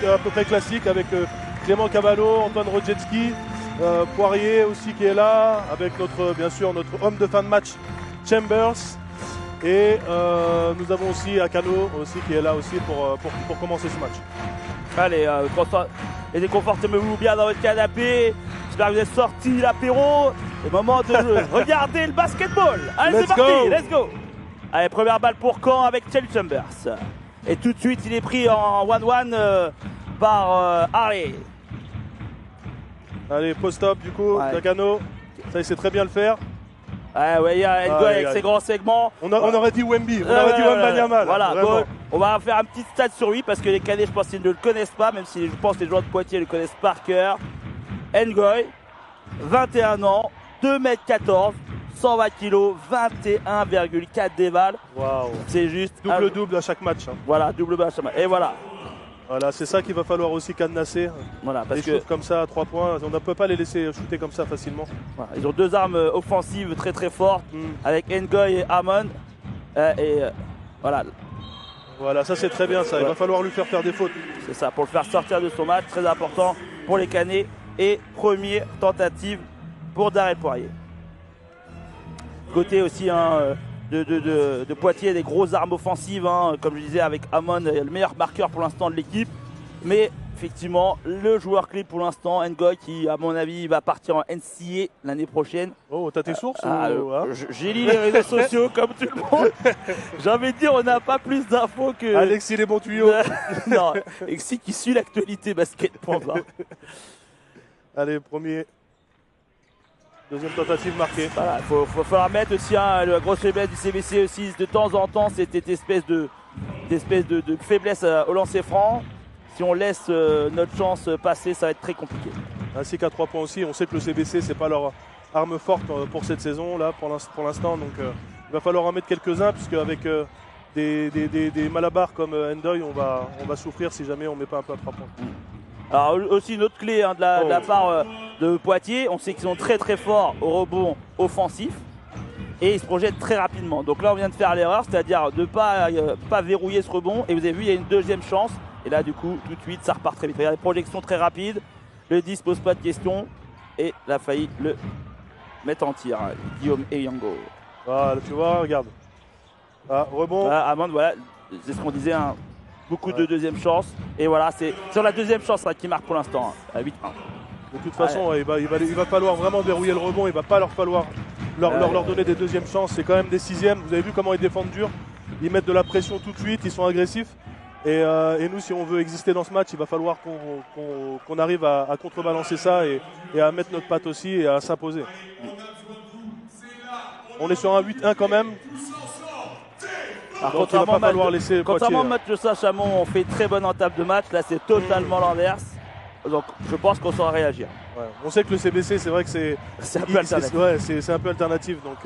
à peu près classique avec Clément Cavallo, Antoine Rodjetski, Poirier aussi qui est là, avec bien sûr notre homme de fin de match Chambers. Et nous avons aussi Akano aussi qui est là aussi pour commencer ce match. Allez, confortez-vous bien dans votre canapé. J'espère que vous êtes sortis l'apéro. C'est le moment de regarder le basketball. Allez, c'est parti, let's go. Allez, première balle pour Caen avec Chell Chambers. Et tout de suite, il est pris en 1-1 par Harley. Allez, post-up du coup, Akano. Ça, il sait très bien le faire. Ouais, il y a Ngoy avec ses grands segments. On aurait dit Wemby, on aurait dit Wembanyama. Voilà, bon, on va faire un petit stat sur lui parce que les Canets, je pense qu'ils ne le connaissent pas, même si je pense que les joueurs de Poitiers le connaissent par cœur. Ngoy, 21 ans, 2m14, 120 kg, 21,4 déval. Waouh. C'est juste. Double-double à chaque match. Hein. Voilà, double à chaque match. Et voilà. Voilà, c'est ça qu'il va falloir aussi cadenasser. Voilà, parce des shoots comme ça à 3 points, on ne peut pas les laisser shooter comme ça facilement. Voilà, ils ont deux armes offensives très très fortes avec Ngoy et Amon. Voilà. Voilà, ça c'est très bien ça. Il va falloir lui faire des fautes. C'est ça, pour le faire sortir de son match, très important pour les Canets. Et première tentative pour Darrell Poirier. Côté aussi de Poitiers, des grosses armes offensives, comme je disais avec Amon, le meilleur marqueur pour l'instant de l'équipe. Mais effectivement, le joueur clé pour l'instant, Ngoy, qui à mon avis va partir en NCAA l'année prochaine. Oh, t'as tes sources J'ai lu les réseaux sociaux comme tout le monde. J'ai envie de dire, on n'a pas plus d'infos que... Alexis les bons tuyaux. Non, Alexis qui suit l'actualité basket.ba. Allez, deuxième tentative marquée. Voilà, il faut falloir mettre aussi la grosse faiblesse du CBC aussi de temps en temps, c'est cette espèce de faiblesse au lancer franc. Si on laisse notre chance passer, ça va être très compliqué. Ainsi qu'à 3 points aussi, on sait que le CBC c'est pas leur arme forte pour cette saison là pour l'instant, donc il va falloir en mettre quelques-uns puisque avec des malabars comme Ndoye, on va souffrir si jamais on met pas un peu à 3 points. Alors aussi une autre clé de la part de Poitiers, on sait qu'ils sont très très forts au rebond offensif et ils se projettent très rapidement. Donc là on vient de faire l'erreur, c'est-à-dire de ne pas verrouiller ce rebond, et vous avez vu il y a une deuxième chance et là du coup tout de suite ça repart très vite. Il y a des projections très rapides, le 10 pose pas de questions et il a failli le mettre en tir, Guillaume Eyango. Voilà, tu vois, regarde. Ah, rebond. Amand, voilà, c'est ce qu'on disait, beaucoup de deuxième chance. Et voilà, c'est sur la deuxième chance qui marque pour l'instant, à 8-1. De toute façon, il va falloir vraiment verrouiller le rebond. Il va pas leur falloir leur donner des deuxièmes chances. C'est quand même des sixièmes. Vous avez vu comment ils défendent dur. Ils mettent de la pression tout de suite. Ils sont agressifs. Et nous, si on veut exister dans ce match, il va falloir qu'on arrive à contrebalancer ça et à mettre notre patte aussi et à s'imposer. On est sur un 8-1 quand même. Alors, contrairement au match de Saint-Chamond, on fait très bonne entame de match. Là, c'est totalement l'inverse. Donc, je pense qu'on saura réagir. Ouais. On sait que le CBC, c'est vrai que c'est un peu alternatif. C'est un peu alternatif. Donc,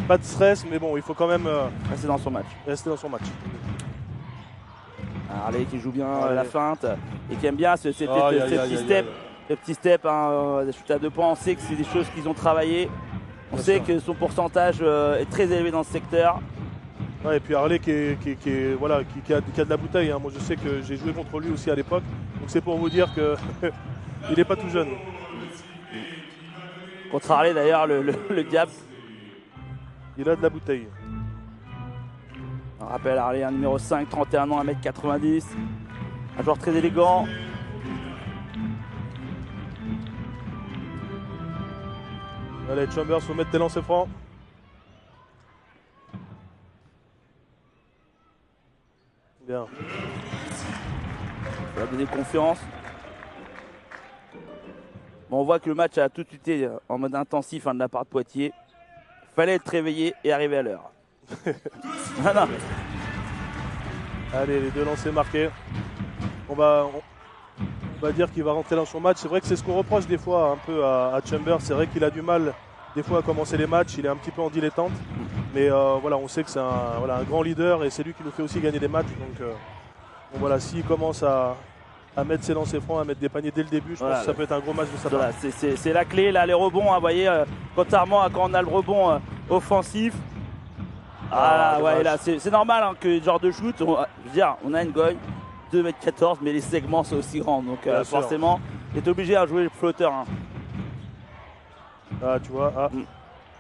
pas de stress, mais bon, il faut quand même rester dans son match. Harley qui joue bien la feinte et qui aime bien ce petit step, des shoots à 2 points. On sait que c'est des choses qu'ils ont travaillé. On sait que son pourcentage est très élevé dans ce secteur. Ouais, et puis Harley qui a de la bouteille. Moi je sais que j'ai joué contre lui aussi à l'époque. Donc c'est pour vous dire qu'il n'est pas tout jeune. Contre Harley d'ailleurs, le diable. Il a de la bouteille. On rappelle Harley, un numéro 5, 31 ans, 1m90. Un joueur très élégant. Allez, Chambers, faut mettre tes lancers francs. Bien. Ça va donner confiance. Bon, on voit que le match a tout de suite été en mode intensif de la part de Poitiers. Fallait être réveillé et arriver à l'heure. Voilà. Allez, les 2 lancers marqués. On va dire qu'il va rentrer dans son match. C'est vrai que c'est ce qu'on reproche des fois un peu à Chambers. C'est vrai qu'il a du mal des fois à commencer les matchs. Il est un petit peu en dilettante. Mais voilà, on sait que c'est un grand leader et c'est lui qui nous fait aussi gagner des matchs. Donc voilà, s'il commence à mettre ses lancers francs, à mettre des paniers dès le début, je pense que ça peut être un gros match de sa part. C'est la clé, là, les rebonds, vous voyez, contrairement à quand on a le rebond offensif. Là, c'est normal que ce genre de shoot, on a Ngoy, 2,14 m, mais les segments sont aussi grands. Donc forcément, tu es obligé à jouer le flotteur. Hein. Ah, tu vois. Ah.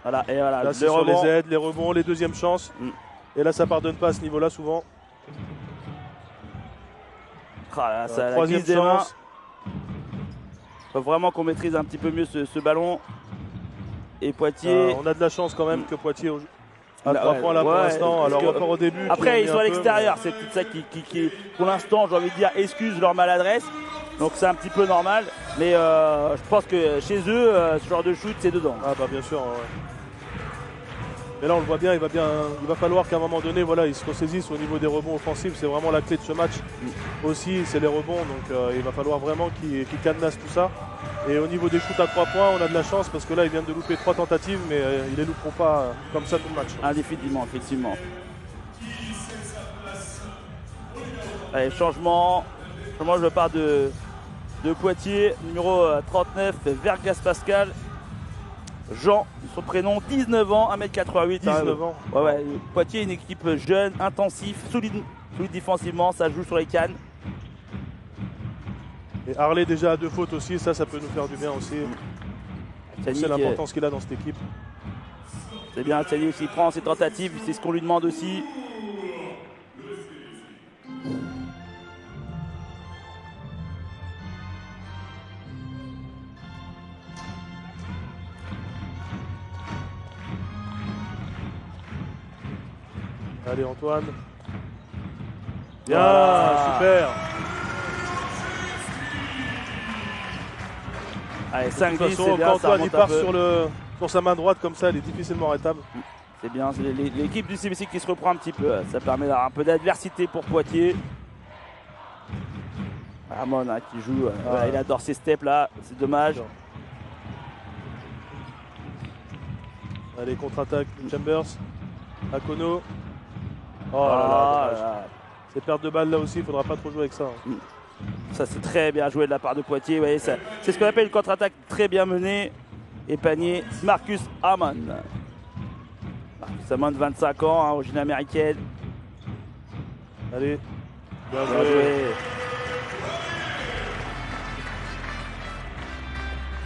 Voilà, et voilà. Là, c'est sur les aides, les rebonds, les deuxièmes chances. Et là, ça pardonne pas à ce niveau-là, souvent. Ah, là, ça, troisième chance. Il faut vraiment qu'on maîtrise un petit peu mieux ce ballon. Et Poitiers. On a de la chance quand même que Poitiers à 3 points là pour l'instant. Alors encore au début. Après, ils sont à l'extérieur. C'est tout ça qui pour l'instant, j'ai envie de dire, excuse leur maladresse. Donc c'est un petit peu normal. Mais je pense que chez eux, ce genre de shoot, c'est dedans. Ah bah bien sûr. Ouais. Mais là on le voit bien, il va falloir qu'à un moment donné, voilà, ils se ressaisissent au niveau des rebonds offensifs. C'est vraiment la clé de ce match aussi, c'est les rebonds. Donc il va falloir vraiment qu'ils cadenassent tout ça. Et au niveau des shoots à 3 points, on a de la chance parce que là ils viennent de louper 3 tentatives, mais ils les louperont pas comme ça tout le match. Indéfiniment, effectivement. Allez, changement. Je pars de Poitiers, numéro 39, Vergas Pascal. Jean, son prénom, 19 ans, 1m88. 19 ans. Ouais, Poitiers est une équipe jeune, intensif, solide défensivement, ça joue sur les cannes. Et Harley déjà à 2 fautes aussi, ça peut nous faire du bien aussi. C'est l'importance qu'il a dans cette équipe. C'est bien, Tchani aussi prend ses tentatives, c'est ce qu'on lui demande aussi. Allez Antoine. Bien, super. Allez, 5 de toute façon, quand Antoine il part sur sa main droite comme ça, elle est difficilement arrêtable. C'est bien, c'est l'équipe du CBC qui se reprend un petit peu. Ça permet d'avoir un peu d'adversité pour Poitiers. Ramon hein, qui joue, il adore ces steps là, c'est dommage. Allez, contre-attaque Chambers. Akono. Oh là. Ces pertes de balles là aussi, il faudra pas trop jouer avec ça. Hein. Ça c'est très bien joué de la part de Poitiers. Voyez, c'est ce qu'on appelle une contre-attaque très bien menée. Et panier Marcus Hammond. Marcus Hammond, 25 ans, hein, origine américaine. Allez, bien joué.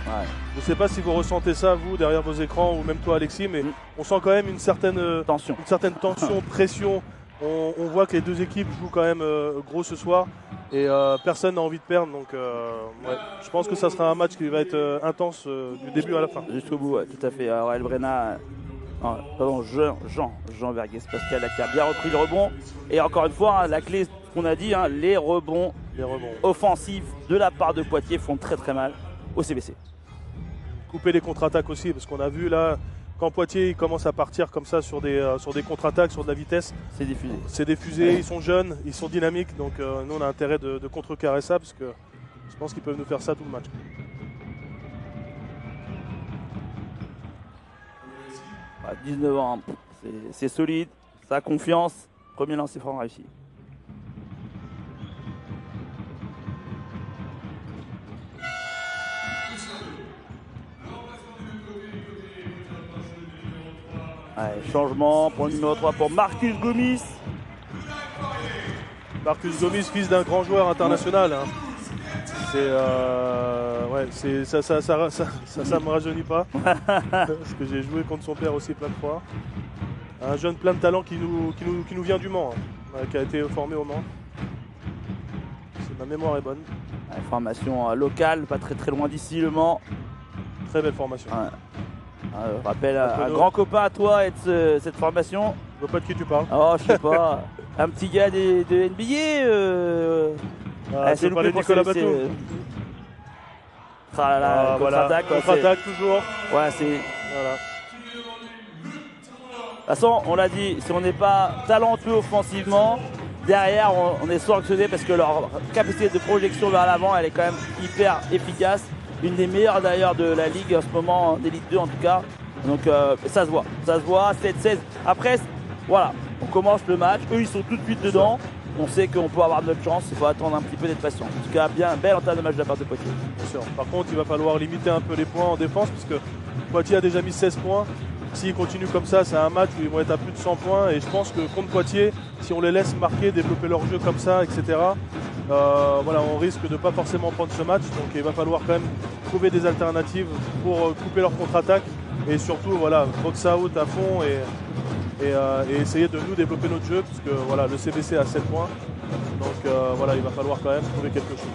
Ouais. Je ne sais pas si vous ressentez ça, vous, derrière vos écrans, ou même toi, Alexis, mais on sent quand même une certaine tension, pression. On voit que les deux équipes jouent quand même gros ce soir et personne n'a envie de perdre. Donc, je pense que ça sera un match qui va être intense du début à la fin. Jusqu'au bout, tout à fait. Alors, Elbrena, Jean Vergas Pascal qui a bien repris le rebond. Et encore une fois, hein, la clé qu'on a dit, hein, les rebonds offensifs de la part de Poitiers font très très mal au CBC. Couper les contre-attaques aussi, parce qu'on a vu là, quand Poitiers commence à partir comme ça sur des contre-attaques, sur de la vitesse, c'est diffusé, ils sont jeunes, ils sont dynamiques, donc nous on a intérêt de contrecarrer ça, parce que je pense qu'ils peuvent nous faire ça tout le match. À 19 ans, c'est solide, ça a confiance, premier lancer franc réussi. Allez, changement pour le numéro 3 pour Marcus Gomis. Marcus Gomis, fils d'un grand joueur international. Hein. Ça me rajeunit pas. Parce que j'ai joué contre son père aussi plein de fois. Un jeune plein de talent qui nous vient du Mans, hein, qui a été formé au Mans. Ma mémoire est bonne. Formation locale, pas très très loin d'ici, le Mans. Très belle formation. Je rappelle un grand copain à toi et de cette formation. Je vois pas de qui tu parles. Oh, je sais pas. Un petit gars de NBA. C'est loupé pour Nicolas Batum. Contre-attaque. Contre-attaque toujours. Ouais, c'est. Voilà. De toute façon, on l'a dit, si on n'est pas talentueux offensivement, derrière on est sanctionné parce que leur capacité de projection vers l'avant, elle est quand même hyper efficace. Une des meilleures d'ailleurs de la ligue en ce moment, d'Elite 2 en tout cas. Donc ça se voit, 7-16. Après, voilà, on commence le match, eux ils sont tout de suite dedans. On sait qu'on peut avoir de notre chance, il faut attendre un petit peu d'être patient. En tout cas, bien belle entame de match de la part de Poitiers. Bien sûr. Par contre, il va falloir limiter un peu les points en défense parce que Poitiers a déjà mis 16 points. S'ils continuent comme ça, c'est un match où ils vont être à plus de 100 points. Et je pense que contre Poitiers, si on les laisse marquer, développer leur jeu comme ça, etc., voilà, on risque de ne pas forcément prendre ce match. Donc il va falloir quand même trouver des alternatives pour couper leur contre-attaque. Et surtout, voilà, box out à fond et essayer de nous développer notre jeu. Parce que voilà, le CBC a 7 points. Donc voilà, il va falloir quand même trouver quelque chose.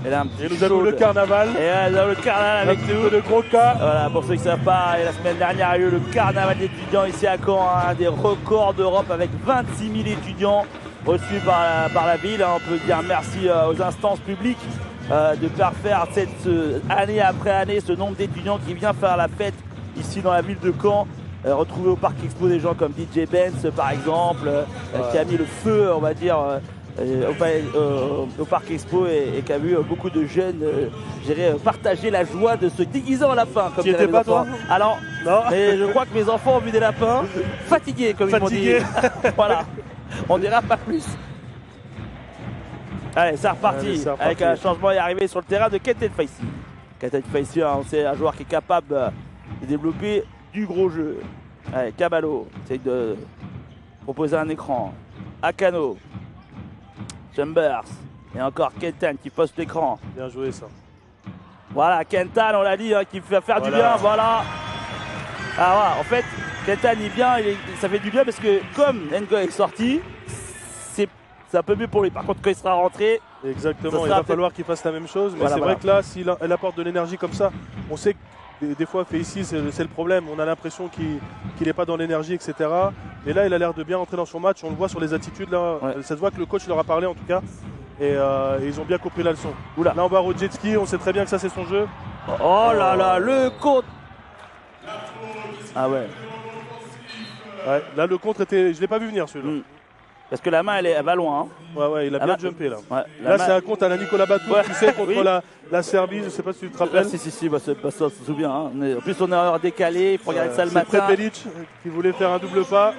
Et là, et nous avons le carnaval. Et là, nous avons le carnaval avec nous. De gros cas. Voilà, pour ceux qui ne savent pas, la semaine dernière a eu le carnaval d'étudiants ici à Caen, un des records d'Europe avec 26 000 étudiants reçus par la ville. On peut dire merci aux instances publiques de faire année après année ce nombre d'étudiants qui vient faire la fête ici dans la ville de Caen. Retrouver au Parc Expo des gens comme DJ Benz par exemple, qui a mis le feu, on va dire, au Parc Expo et qui a vu beaucoup de jeunes partager la joie de se déguiser en lapin. Tu étais pas toi? Alors, je crois que mes enfants ont vu des lapins fatigués, comme ils m'ont dit. Voilà, on dira pas plus. Allez, c'est reparti. Avec un changement est arrivé sur le terrain de Kenton Faisy. Kenton Faisy, c'est un joueur qui est capable de développer du gros jeu. Allez, Caballo essaye de proposer un écran. Akano. Chambers. Et encore Kenton qui poste l'écran. Bien joué ça. Voilà, Kenton, on l'a dit, qui va faire du bien. Voilà. Ah voilà, en fait, Kenton est bien, ça fait du bien parce que comme Ngo est sorti, c'est un peu mieux pour lui. Par contre, quand il sera rentré. Exactement, il va falloir qu'il fasse la même chose. Mais voilà, c'est vrai que là, s'il apporte de l'énergie comme ça, on sait que des fois, Faisy, c'est le problème. On a l'impression qu'il n'est pas dans l'énergie, etc. Et là, il a l'air de bien rentrer dans son match. On le voit sur les attitudes. Là. Ouais. Ça se voit que le coach leur a parlé, en tout cas. Et ils ont bien compris la leçon. Oula. Là, on va au jet ski. On sait très bien que ça, c'est son jeu. Oh là là, le contre. Ah ouais. Là, le contre était. Je ne l'ai pas vu venir, celui-là. Parce que la main, elle va loin. Hein. Ouais, il a bien jumpé là. Ouais, là, c'est un compte à la Nicolas Batum, tu sais, contre la Serbie. Je ne sais pas si tu te rappelles. Si, ça se souvient. Hein. En plus, on est en heure décalée. Il faut regarder ça le matin. C'est Prepelic qui voulait faire un double pas.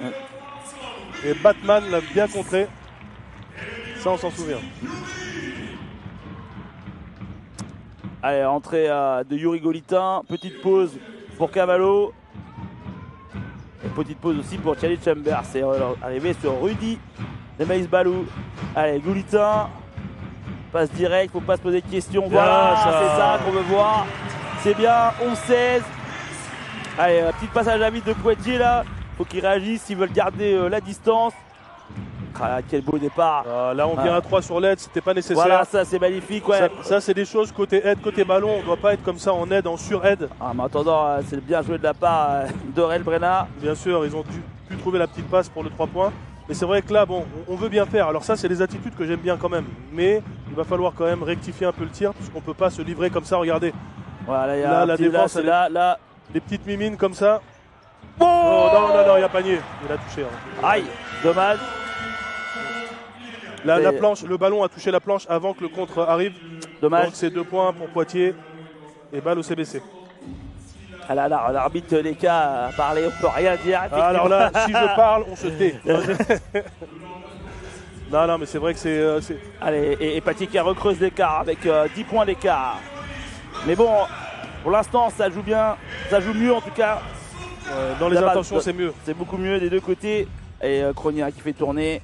Et Batman l'a bien contré. Ça, on s'en souvient. Allez, entrée de Yuri Golitin. Petite pause pour Cavallo. Et petite pause aussi pour Charlie Chambers. C'est arrivé sur Rudy de Maïs Balou. Allez, Goulitin. Passe direct, faut pas se poser de questions. Voilà, c'est ça qu'on veut voir. C'est bien, 11-16. Allez, un petit passage à vide de Poitiers là. Faut qu'ils réagissent s'ils veulent garder la distance. Ah, quel beau départ. Là, on vient à 3 sur l'aide, c'était pas nécessaire. Voilà, ça c'est magnifique. Ouais. Ça c'est des choses côté aide, côté ballon. On doit pas être comme ça en aide, en sur-aide. Mais en attendant, c'est bien joué de la part d'Aurel Brenna. Bien sûr, ils ont pu trouver la petite passe pour le 3 points. Mais c'est vrai que là, bon, on veut bien faire. Alors ça, c'est des attitudes que j'aime bien quand même. Mais il va falloir quand même rectifier un peu le tir, parce qu'on peut pas se livrer comme ça. Regardez. Voilà, là, la défense, là. Des petites mimines comme ça. Oh non, il y a panier. Il a touché. Hein. Aïe, dommage. La planche, le ballon a touché la planche avant que le contre arrive. Dommage. Donc c'est 2 points pour Poitiers et balle au CBC. Ah là, l'arbitre les cas a parlé, on peut rien dire. Alors là, si je parle, on se tait. non, mais c'est vrai que c'est. Allez, et Poitiers qui recreuse l'écart avec 10 points d'écart. Mais bon, pour l'instant, ça joue bien, ça joue mieux en tout cas. Dans les intentions, c'est mieux. C'est beaucoup mieux des deux côtés. Et Cronia qui fait tourner.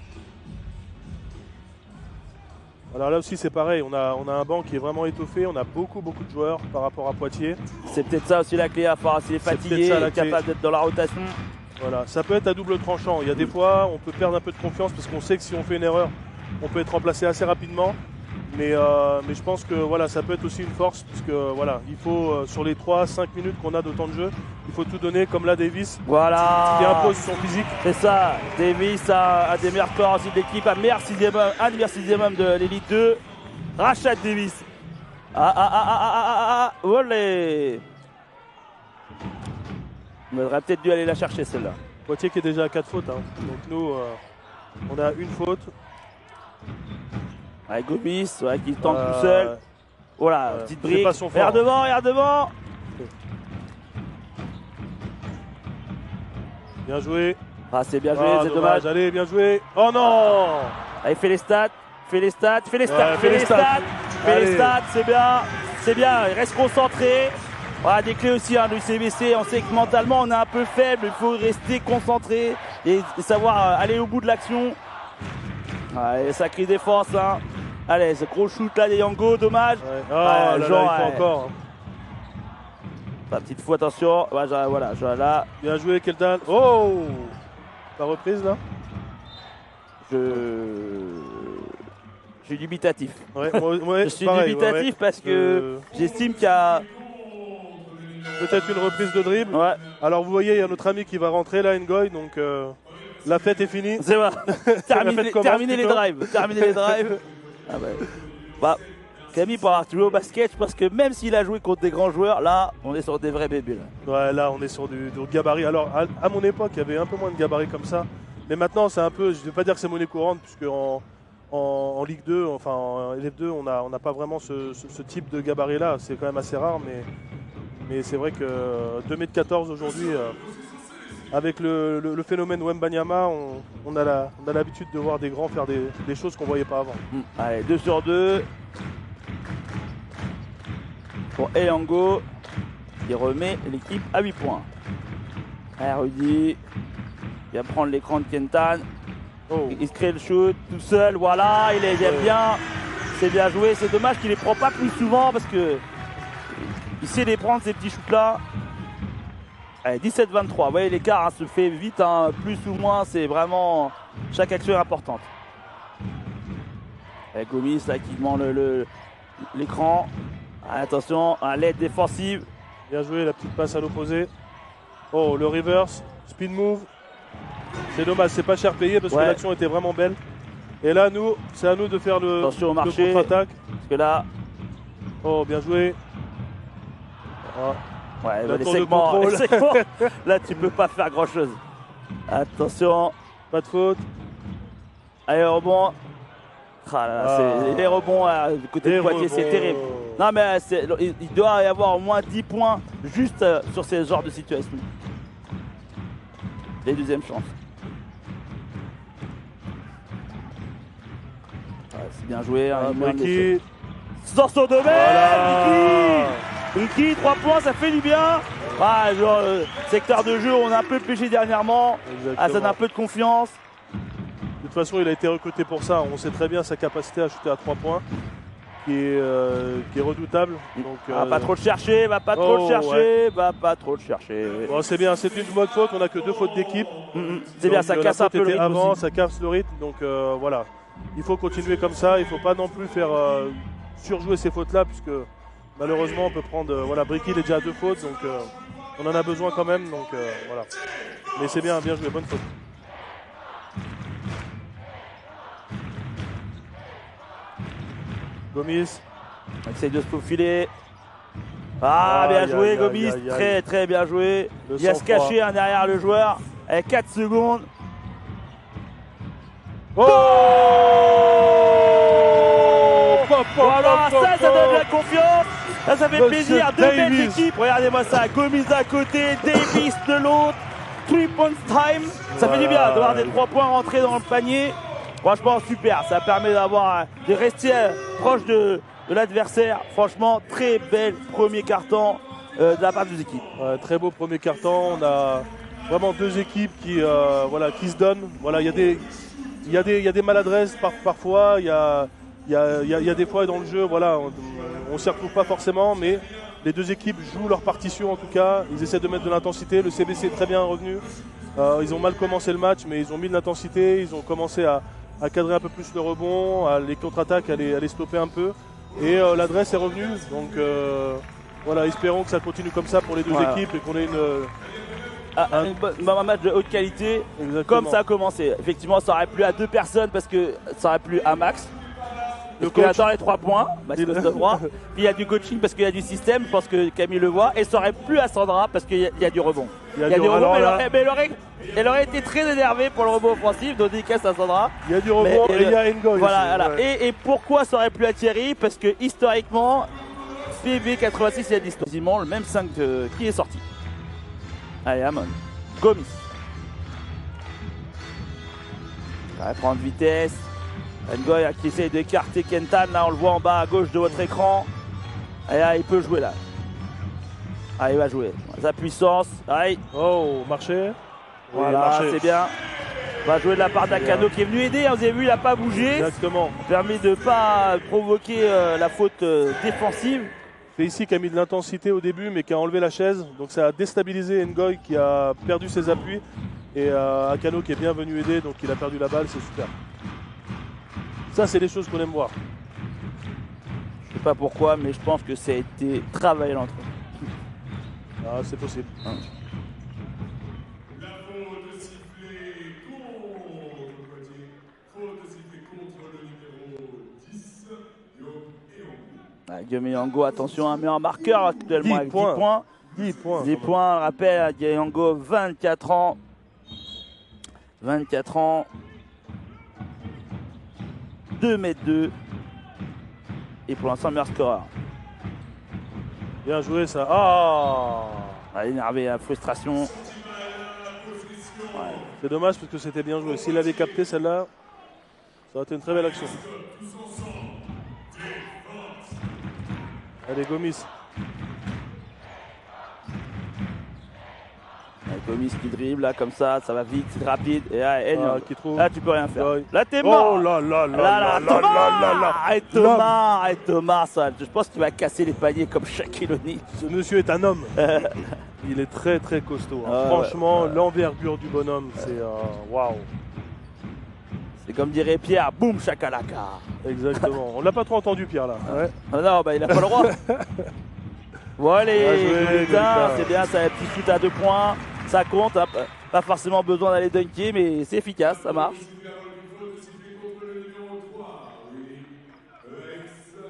Alors là aussi c'est pareil, on a un banc qui est vraiment étoffé, on a beaucoup de joueurs par rapport à Poitiers. C'est peut-être ça aussi la clé à faire, s'il est fatigué, capable d'être dans la rotation. Voilà, ça peut être à double tranchant. Il y a des fois on peut perdre un peu de confiance parce qu'on sait que si on fait une erreur, on peut être remplacé assez rapidement. Mais je pense que voilà, ça peut être aussi une force puisque voilà, il faut sur les 3-5 minutes qu'on a de temps de jeu, il faut tout donner comme là Davis qui impose son physique. C'est ça, Davis a un des meilleurs corps aussi de l'équipe, un meilleur sixième homme de l'élite 2. Rashad Davis. Olé. On aurait peut-être dû aller la chercher celle-là. Poitiers qui est déjà à 4 fautes. Hein. Donc nous, on a une faute. Avec Gomis, qui tente tout seul. Voilà, petite brique. Regarde devant. Bien joué. C'est bien joué, c'est dommage. Allez, bien joué. Oh non. Allez, fais les stats, c'est bien. Il reste concentré. Voilà, des clés aussi du CBC. On sait que mentalement, on est un peu faible. Il faut rester concentré. et savoir aller au bout de l'action. Allez, sacrée défense. Hein. Allez, ce gros shoot là des Yango, dommage. Ouais. Oh, là, il faut encore. La petite fois, attention. Voilà, là. Bien joué, Keltan. Oh, la reprise là. Je suis dubitatif. Ouais, je suis dubitatif parce que j'estime qu'il y a peut-être une reprise de dribble. Ouais. Alors vous voyez, il y a notre ami qui va rentrer là, Ngoy, donc la fête est finie. C'est vrai. Terminer les drives. Ah ouais. Bah, Camille, pour avoir joué au basket, je pense que même s'il a joué contre des grands joueurs, là, on est sur des vrais bébés. Ouais, là, on est sur du gabarit. Alors, à mon époque, il y avait un peu moins de gabarit comme ça. Mais maintenant, c'est un peu, je ne vais pas dire que c'est monnaie courante, puisque en Ligue 2, enfin en LF2, on n'a pas vraiment ce type de gabarit-là. C'est quand même assez rare, mais c'est vrai que 2,14 m aujourd'hui, avec le phénomène Wembanyama, on a l'habitude de voir des grands faire des choses qu'on ne voyait pas avant. Allez, 2 sur 2. Pour Eyango, il remet l'équipe à 8 points. Allez, Rudy vient prendre l'écran de Kentan. Oh. Il se crée le shoot tout seul, voilà, il les aime bien. C'est bien joué, c'est dommage qu'il les prend pas plus souvent parce que il sait les prendre ces petits shoots là. Allez, 17-23, vous voyez l'écart se fait vite, hein, plus ou moins, c'est vraiment chaque action est importante. Avec Gomis là qui demande l'écran. Attention à l'aide défensive. Bien joué, la petite passe à l'opposé. Oh, le reverse, spin move. C'est dommage, c'est pas cher payé parce que l'action était vraiment belle. Et là, c'est à nous de faire le contre-attaque. Parce que là. Oh, bien joué. Ah. Ouais, les segments, là, tu peux pas faire grand chose. Attention. Pas de faute. Allez, rebond. Les rebonds du côté de Poitiers, c'est terrible. Non, mais il doit y avoir au moins 10 points juste sur ce genre de situation. Les deuxièmes chances. C'est bien joué. Ricky. Dans son domaine, Ricky, 3 points, ça fait du bien. Secteur de jeu, on a un peu pêché dernièrement. Ça donne un peu de confiance. De toute façon, il a été recruté pour ça. On sait très bien sa capacité à shooter à 3 points, qui est redoutable. Donc, pas trop le chercher, va pas trop le chercher. Bon, c'est bien, c'est une bonne faute. On n'a que 2 fautes d'équipe. C'est bien, ça casse un peu le rythme avant, ça casse le rythme. Donc voilà, il faut continuer comme ça. Il ne faut pas non plus faire surjouer ces fautes-là, puisque malheureusement, on peut prendre. Bricky, il est déjà à 2 fautes, donc on en a besoin quand même. Donc voilà. Mais c'est bien joué, bonne faute. Gomis. On essaye de se faufiler. Bien joué, Gomis. Très bien joué. Il vient se cacher derrière le joueur. Avec 4 secondes. Oh, voilà, ça donne la confiance. Là, ça fait plaisir. 2 belles équipes. Regardez-moi ça. Gomis d'un côté, Davis de l'autre. 3-point time. Ça fait du bien de voir des 3 points rentrer dans le panier. Franchement, super. Ça permet de rester proche de l'adversaire. Franchement, très bel premier carton de la part des équipes. Très beau premier carton. On a vraiment 2 équipes qui se donnent. Voilà, il y a des maladresses parfois. Il y a des fois dans le jeu, voilà, on s'y retrouve pas forcément, mais les 2 équipes jouent leur partition en tout cas. Ils essaient de mettre de l'intensité. Le CBC est très bien revenu. Ils ont mal commencé le match, mais ils ont mis de l'intensité. Ils ont commencé à cadrer un peu plus le rebond, les contre-attaques, à les stopper un peu. Et l'adresse est revenue. Donc voilà, espérons que ça continue comme ça pour les 2 équipes et qu'on ait un match de haute qualité. Exactement. Comme ça a commencé. Effectivement, ça aurait plu à 2 personnes parce que ça aurait plu à Max. Le coach coach attend les 3 points, Max droit. Puis il y a du coaching parce qu'il y a du système, je pense que Camille le voit. Et ça aurait plu à Sandra parce qu'il y a du rebond. Il y a du rebond, mais elle aurait été très énervée pour le rebond offensif, donc dédicace à Sandra. Il y a du rebond et il y a Ngoy. Voilà. Et pourquoi ça aurait plu à Thierry? Parce que historiquement, PB 86, il y a l'histoire. Quasiment le même 5 qui est sorti. Allez, Amon. Gomis. Ça va prendre vitesse. Ngoy qui essaye d'écarter Kentan, là on le voit en bas à gauche de votre écran. Et là il peut jouer là. Il va jouer. Sa puissance. Aïe. Oh, marché. Voilà, c'est bien. Va jouer de la part d'Akano qui est venu aider, hein, vous avez vu, il n'a pas bougé. Exactement. Permet de ne pas provoquer la faute défensive. C'est ici qui a mis de l'intensité au début mais qui a enlevé la chaise. Donc ça a déstabilisé Ngoy qui a perdu ses appuis. Et Akano qui est bien venu aider, donc il a perdu la balle, c'est super. Ça c'est des choses qu'on aime voir. Je sais pas pourquoi, mais je pense que ça a été travaillé entre eux. Ah, c'est possible. Hein. Guillaume Yango, attention, un meilleur marqueur actuellement avec 10 points. 10 points. 10 points, rappel, Yango, 24 ans. 24 ans. 2m2. Et pour l'instant, meilleur scoreur. Bien joué ça. Énervé, la frustration. Ouais. C'est dommage parce que c'était bien joué. S'il avait capté celle-là, ça aurait été une très belle action. Allez, Gomis. Gomis qui dribble là comme ça va vite, c'est rapide. Et là, qui trouve. Là tu peux rien faire. Ouais. Là t'es mort. Oh là là là là là Thomas, ça, je pense qu'il va casser les paniers comme Shaquille O'Neal. Ce monsieur est un homme. Il est très très costaud. Hein. Franchement, l'envergure du bonhomme, c'est waouh. C'est comme dirait Pierre, boum chakalaka. Exactement. On l'a pas trop entendu Pierre là. Ouais. Non, bah il a pas le droit. Bon allez, c'est bien, ça, un petit shoot à 2 points, ça compte, hein. Pas forcément besoin d'aller dunker, mais c'est efficace, ça marche.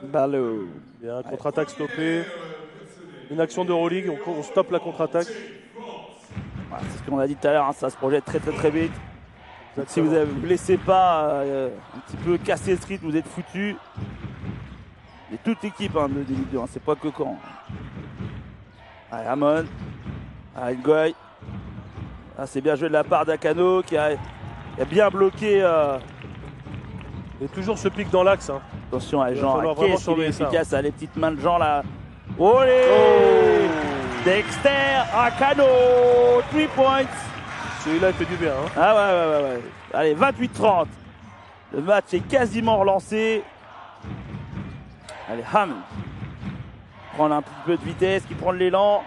Ballot. Bien, contre-attaque stoppée. Une action de Euroleague, on stoppe la contre-attaque. C'est ce qu'on a dit tout à l'heure, hein, ça se projette très vite. Donc, si vous ne vous laissez pas un petit peu casser le rythme, vous êtes foutus. Et toute l'équipe de Ligue 2, hein, c'est pas que quand. Allez, Amon. Allez, Ngoy. Ah, c'est bien joué de la part d'Akano qui a bien bloqué. Et toujours ce pic dans l'axe. Hein. Attention, les gens, qu'est-ce qu'il est efficace, les petites mains de Jean là. Olé Dexter Akano, 3 points. Celui-là, il fait du bien. Hein. Ah ouais. Allez, 28-30. Le match est quasiment relancé. Allez, Ham. Prend un petit peu de vitesse, qui prend de l'élan.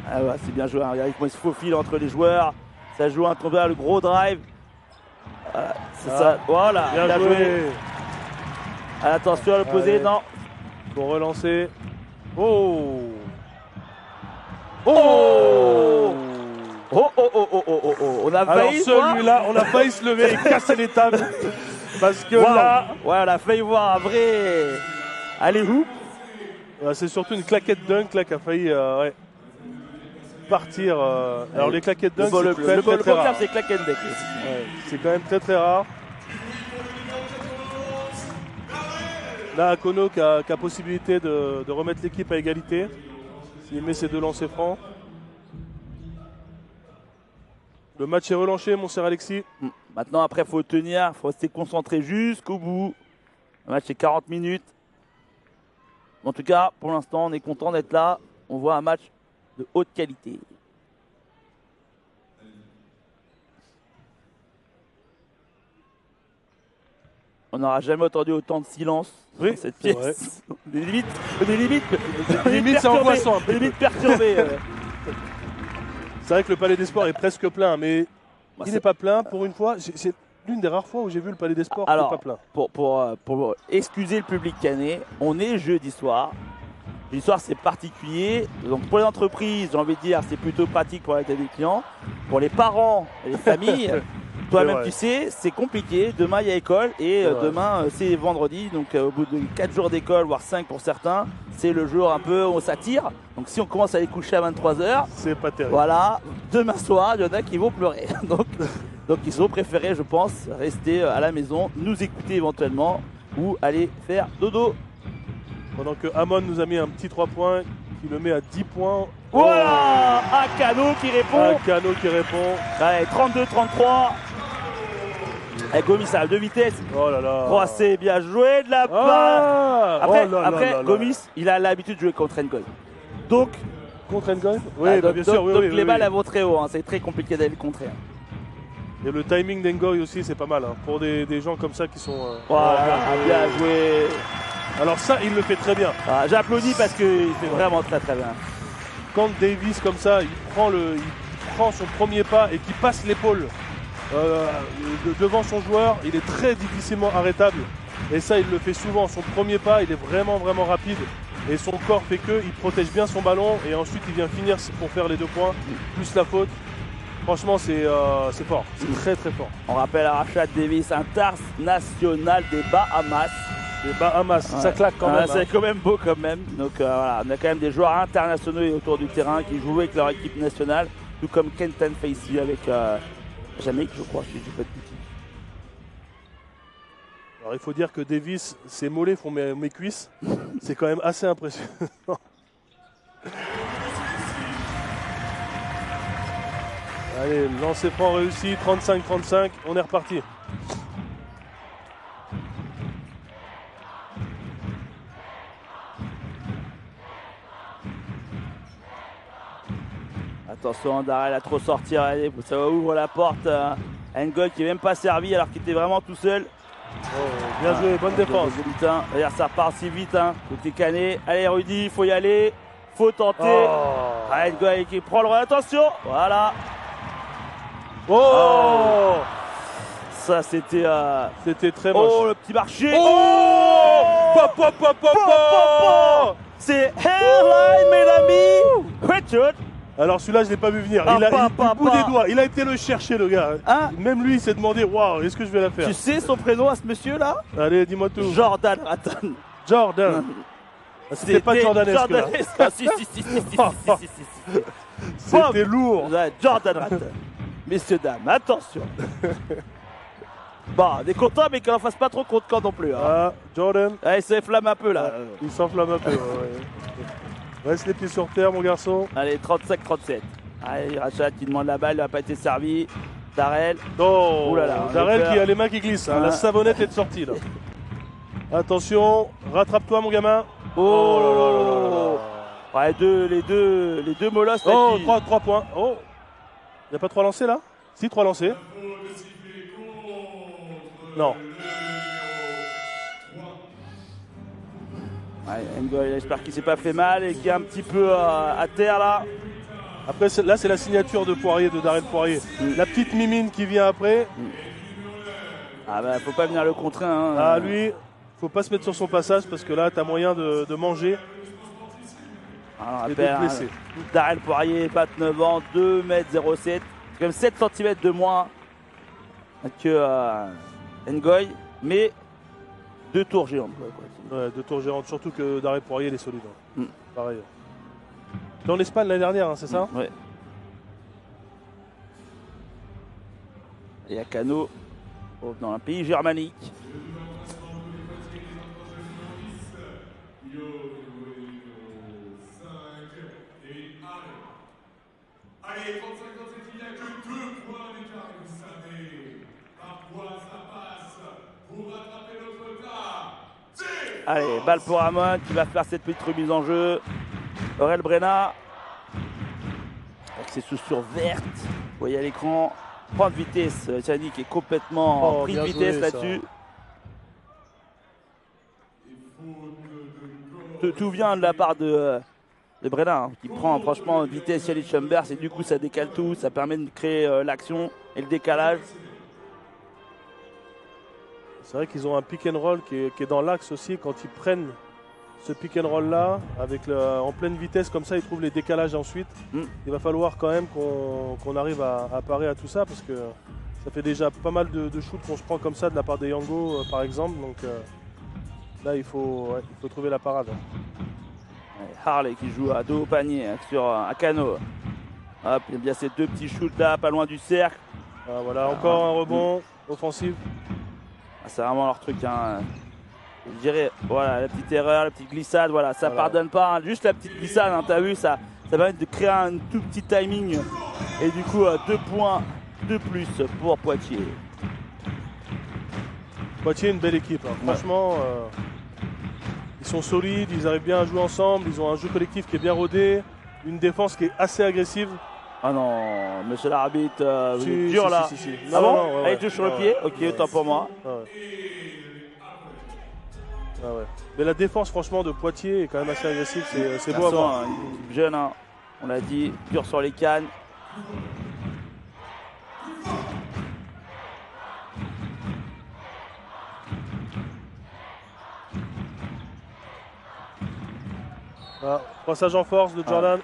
Ah ouais, c'est bien joué. Hein. Regardez comment il se faufile entre les joueurs. Ça joue un tournoi, le gros drive. Voilà, c'est ça. Voilà, bien joué. Attention à l'opposé, non. Pour relancer. On a failli. Alors celui-là, on a failli se lever et casser les tables. Parce que là. Ouais, on a failli voir un vrai. Allez, hoop. C'est surtout une claquette dunk là qui a failli partir. Alors les claquettes dunk, le problème c'est claquette dunk. C'est quand même très rare. Là, Akano qui a possibilité de remettre l'équipe à égalité. S'il met ses 2 lancers francs. Le match est relancé, mon cher Alexis. Maintenant, après, il faut tenir, il faut rester concentré jusqu'au bout. Le match est 40 minutes. En tout cas, pour l'instant, on est content d'être là. On voit un match de haute qualité. On n'aura jamais entendu autant de silence dans cette pièce. Des limites c'est angoissant. Des limites perturbées. C'est vrai que le Palais des Sports est presque plein, mais il n'est pas plein pour une fois. C'est l'une des rares fois où j'ai vu le Palais des Sports qui n'est pas plein. Pour excuser le public canet, on est jeudi soir. Jeudi soir, c'est particulier. Donc pour les entreprises, j'ai envie de dire, c'est plutôt pratique pour l'accueil des clients. Pour les parents et les familles, toi-même tu sais, c'est compliqué. Demain, il y a école et demain, c'est vendredi. Donc au bout de 4 jours d'école, voire 5 pour certains, c'est le jour un peu où on s'attire. Donc si on commence à aller coucher à 23h, c'est pas terrible. Voilà, demain soir, il y en a qui vont pleurer. Donc ils ont préféré, je pense, rester à la maison, nous écouter éventuellement ou aller faire dodo. Pendant que Amon nous a mis un petit 3 points qui le met à 10 points. Voilà, Akano qui répond. Allez, 32-33. Avec Gomis à 2 vitesses. Oh là là. Croisé, bien joué de la part. Après, Gomis, il a l'habitude de jouer contre Ngoy. Donc. Contre Ngoy ? Oui, bien sûr. Donc les balles elles vont très haut. Hein. C'est très compliqué d'aller le contrer. Et le timing d'Engoy aussi, c'est pas mal. Hein, pour des gens comme ça qui sont... Voilà, bien joué. Alors ça, il le fait très bien. Ah, j'applaudis parce qu'il fait vraiment très très bien. Quand Davis, comme ça, il prend son premier pas et qu'il passe l'épaule devant son joueur, il est très difficilement arrêtable. Et ça, il le fait souvent. Son premier pas, il est vraiment, vraiment rapide. Et son corps fait il protège bien son ballon. Et ensuite, il vient finir pour faire les 2 points, plus la faute. Franchement, c'est fort. C'est très, très fort. On rappelle à Rashad Davis, international des Bahamas. Les Bahamas, ouais. Ça claque quand même. C'est quand même beau quand même. Donc voilà, on a quand même des joueurs internationaux autour du terrain qui jouent avec leur équipe nationale. Tout comme Kenton Facey avec Jamaïque, je crois, si je dis pas de bêtises. Alors il faut dire que Davis, ses mollets font mes cuisses. C'est quand même assez impressionnant. Allez, lancer franc réussi, 35-35, on est reparti. Attention, Darrell a trop sorti, allez, ça va ouvrir la porte. N'Gog qui n'est même pas servi alors qu'il était vraiment tout seul. Oh, bien joué, bonne défense. D'ailleurs, ça repart si vite, hein. Côté Canet. Allez, Rudy, il faut y aller. Faut tenter. N'Gog qui prend le relais. Attention, voilà. Oh, ça, c'était. C'était très moche. Oh, le petit marché. Oh, c'est Hairline, mes amis. Richard. Alors celui-là, je ne l'ai pas vu venir. Il a du bout des doigts. Il a été le chercher, le gars. Hein? Même lui, il s'est demandé, waouh, est-ce que je vais la faire? Tu sais son prénom à ce monsieur-là? Allez, dis-moi tout. Jordan Ratton. Jordan. C'était pas Jordanesque. Ah, si. C'était lourd. Jordan Ratton. Messieurs, dames, attention. Bon, on est content, mais qu'on en fasse pas trop contre camp non plus. Hein. Ah, Jordan. Ah, il s'enflamme un peu là. Il s'enflamme un peu. Ouais. Reste les pieds sur terre, mon garçon. Allez, 35-37. Allez, Rashad qui demande la balle, il n'a pas été servi. Darrell. Oh, oulala, Darrell qui a les mains qui glissent. Hein. La savonnette est de sortie là. Attention, rattrape-toi, mon gamin. Oh là là. Ouais, les deux molosses. Oh, 3 points. Oh, il n'y a pas 3 lancés là? Si, 3 lancés. Non. Ouais, j'espère qu'il s'est pas fait mal et qu'il est un petit peu à terre là. Après là c'est la signature de Poirier, de Darrell Poirier. La petite mimine qui vient après. Ah bah faut pas venir le contrer. Hein. Ah lui, faut pas se mettre sur son passage parce que là t'as moyen de manger. Alors, et de te blesser. Darrell Poirier, 29 ans, 2m07. C'est quand même 7 cm de moins que N'Gog, mais 2 tours géantes. Ouais, 2 tours géantes, surtout que Darrell Poirier, il est solide. Hein. Pareil. Dans l'Espagne l'année dernière, hein, c'est ça? Ouais. Et à Cano, dans un pays germanique. Allez, 35-37, il n'y a que 2 points d'écart, vous savez. Par quoi ça passe pour rattraper notre retard? Allez, balle pour Ramon qui va faire cette petite remise en jeu. Aurel Brenna avec ses chaussures vertes. Vous voyez à l'écran, point de vitesse. Chani qui est complètement pris de vitesse là-dessus. Tout vient de la part de Brenna, hein, qui prend franchement une vitesse Charlie Chambers et du coup ça décale tout, ça permet de créer l'action et le décalage. C'est vrai qu'ils ont un pick and roll qui est dans l'axe aussi. Quand ils prennent ce pick and roll là en pleine vitesse comme ça, ils trouvent les décalages ensuite. Il va falloir quand même qu'on arrive à parer à tout ça parce que ça fait déjà pas mal de shoots qu'on se prend comme ça de la part des Yango par exemple. Donc là il faut trouver la parade. Harley qui joue à dos au panier sur Akano. Hop, il y a bien ces 2 petits shoots là, pas loin du cercle. Ah, voilà, encore un rebond offensif. C'est vraiment leur truc. Hein. Je dirais, voilà, la petite erreur, la petite glissade, voilà, ça pardonne pas. Hein. Juste la petite glissade, hein, t'as vu, ça permet de créer un tout petit timing. Et du coup, 2 points de plus pour Poitiers. Poitiers, une belle équipe. Hein. Franchement, ils sont solides, ils arrivent bien à jouer ensemble. Ils ont un jeu collectif qui est bien rodé, une défense qui est assez agressive. Ah non, monsieur l'arbitre, vous êtes dur Si, là. si. Ah bon? Non, ouais, Allez, touche sur le pied. Ok, autant pour moi. Ah ouais. Ah ouais. Mais la défense, franchement, de Poitiers est quand même assez agressive. C'est beau à Attention, voir. hein, une équipe jeune, hein. On l'a dit, dur sur les cannes. Ah, passage en force de Jordan.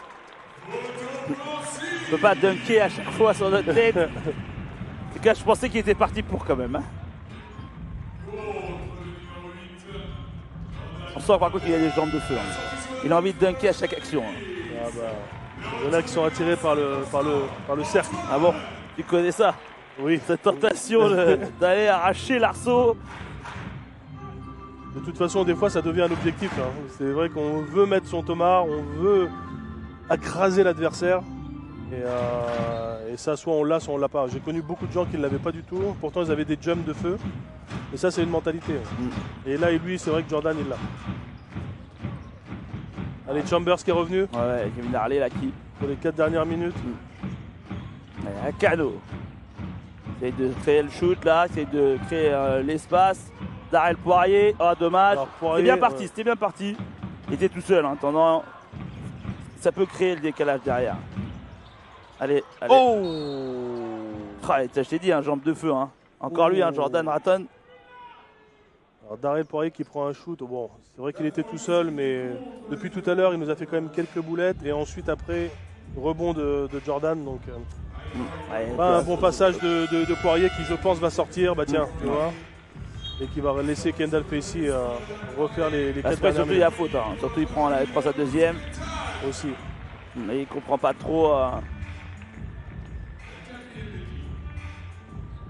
On peut pas dunker à chaque fois sur notre tête. En tout cas, je pensais qu'il était parti pour quand même. Hein. On sent par contre qu'il a des jambes de feu. Hein. Il a envie de dunker à chaque action. Hein. Ah bah, il y en a qui sont attirés par le cercle. Ah bon? Tu connais ça? Oui. Cette tentation d'aller arracher l'arceau. De toute façon, des fois, ça devient un objectif. Hein. C'est vrai qu'on veut mettre son tomard, on veut écraser l'adversaire. Et ça, soit on l'a, soit on l'a pas. J'ai connu beaucoup de gens qui ne l'avaient pas du tout. Pourtant, ils avaient des jumps de feu. Et ça, c'est une mentalité. Et là, et lui, c'est vrai que Jordan, il l'a. Allez, Chambers qui est revenu. Ouais, qui vient d'arler là qui. Pour les 4 dernières minutes. Allez, un cadeau. Essaye de créer le shoot là, essaye de créer l'espace. Darrell Poirier, oh dommage. C'était bien parti, c'était bien parti. Il était tout seul en attendant. Ça peut créer le décalage derrière. Allez, allez. Oh Ah, je t'ai dit, un jambe de feu. Hein. Encore lui, un Jordan Ratton. Alors Darrell Poirier qui prend un shoot. Bon, c'est vrai qu'il était tout seul, mais depuis tout à l'heure, il nous a fait quand même quelques boulettes. Et ensuite, après, rebond de Jordan. Donc, pas un bon passage de Poirier qui, je pense, va sortir. Bah tiens, tu vois. Et qui va laisser Kendall Pacey refaire les 4 dernières surtout, il y a faute. Hein. Surtout, il prend sa deuxième. Aussi. Mais il comprend pas trop.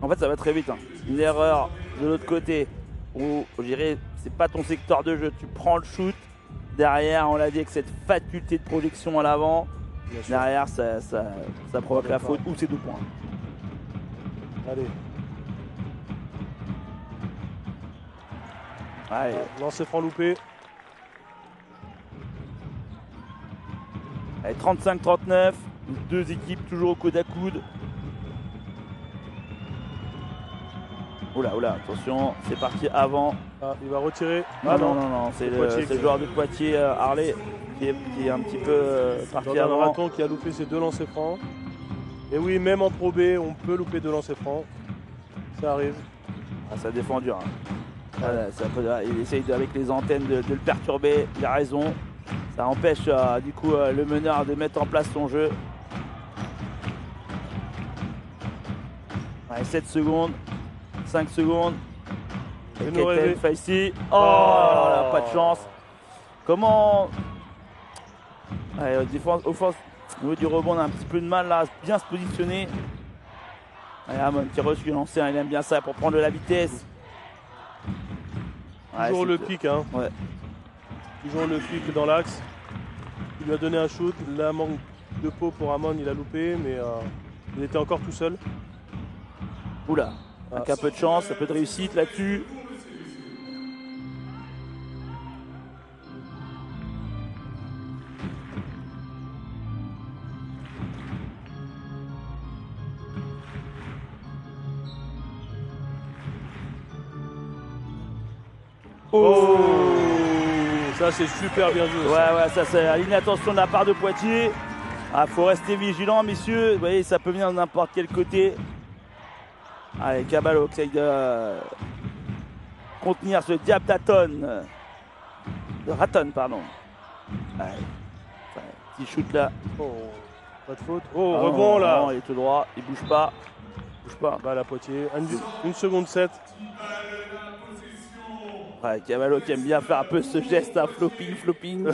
En fait, ça va très vite. Hein. Une erreur de l'autre côté, où je dirais, c'est pas ton secteur de jeu. Tu prends le shoot. Derrière, on l'a dit, avec cette faculté de projection à l'avant. Derrière, ça provoque la faute ou c'est 2 points. Allez. Allez. Lancer franc loupé. Allez, 35-39. Deux équipes toujours au coude à coude. Oula, attention, c'est parti avant. Ah, il va retirer. Non, c'est le joueur de Poitiers, Harley, qui est un petit peu parti Jordan avant. Raton qui a loupé ses 2 lancers francs. Et oui, même en Pro B, on peut louper 2 lancers francs. Ça arrive. Ah, ça défend dur. Hein. Voilà, il essaye avec les antennes de le perturber, il a raison. Ça empêche du coup le meneur de mettre en place son jeu. Allez, 7 secondes, 5 secondes. Facey. Oh là, pas de chance. Comment... Allez, défense, offense, au niveau du rebond, on a un petit peu de mal là, à bien se positionner. Allez, Amon qui reçu lancé, il aime bien ça pour prendre de la vitesse. Toujours le pic, hein. Ouais. Toujours le pic dans l'axe. Il lui a donné un shoot. Là, manque de peau pour Amon, il a loupé, mais il était encore tout seul. Oula, avec un peu de chance, un peu de réussite là-dessus. Oh, ça c'est super bien joué. Ouais, ça c'est l'inattention de la part de Poitiers. Ah, faut rester vigilant, messieurs. Vous voyez, ça peut venir de n'importe quel côté. Allez, Caballo qui essaye de contenir ce diable de Raton, pardon. Allez, petit shoot là. Oh, pas de faute. Oh, rebond là. Non, il est tout droit, il bouge pas. Bah la Poitiers. 1 seconde 7. Ouais, Caballo qui aime bien faire un peu ce geste à flopping.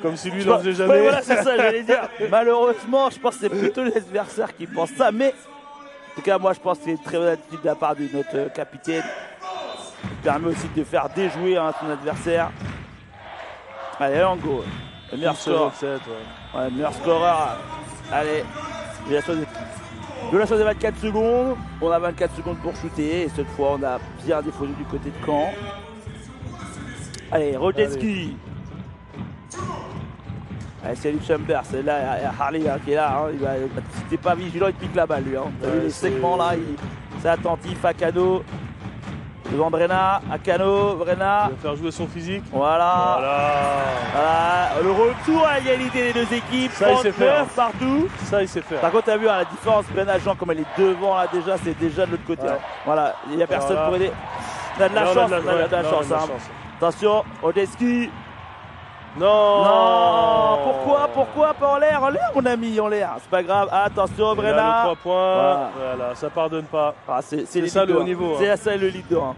Comme si lui n'en faisait jamais. Ouais, voilà, c'est ça, j'allais dire. Malheureusement, je pense que c'est plutôt l'adversaire qui pense ça. Mais en tout cas, moi, je pense que c'est une très bonne attitude de la part de notre capitaine. Il permet aussi de faire déjouer son adversaire. Allez, Lango. Le meilleur score. 7, ouais, meilleur scoreur. Allez, de la chose des 24 secondes. On a 24 secondes pour shooter. Et cette fois, on a bien défendu du côté de Caen. Allez, Rodetsky. C'est Luke Chambers, c'est là, il y a Harley hein, qui est là. Hein, si t'es pas vigilant, il te pique la balle lui. Hein. T'as vu les segments là, c'est attentif. Akano devant Brenna, Akano, Brenna. Il va faire jouer son physique. Voilà. Le retour à l'égalité des deux équipes. Ça, il sait faire. Partout. Ça, il sait faire. Par contre, t'as vu hein, la différence, Brenna Jean, comme elle est devant là déjà, c'est déjà de l'autre côté. Ouais. Hein. Voilà, il n'y a personne pour aider. On a de la chance, on a de la chance. Attention, Odeski. Non. Pourquoi pas en l'air? En l'air, mon ami, en l'air. C'est pas grave. Attention, Brenna. Là, le 3 points. Voilà, ça pardonne pas. Ah, c'est ça le haut niveau. C'est ça le lead de 1.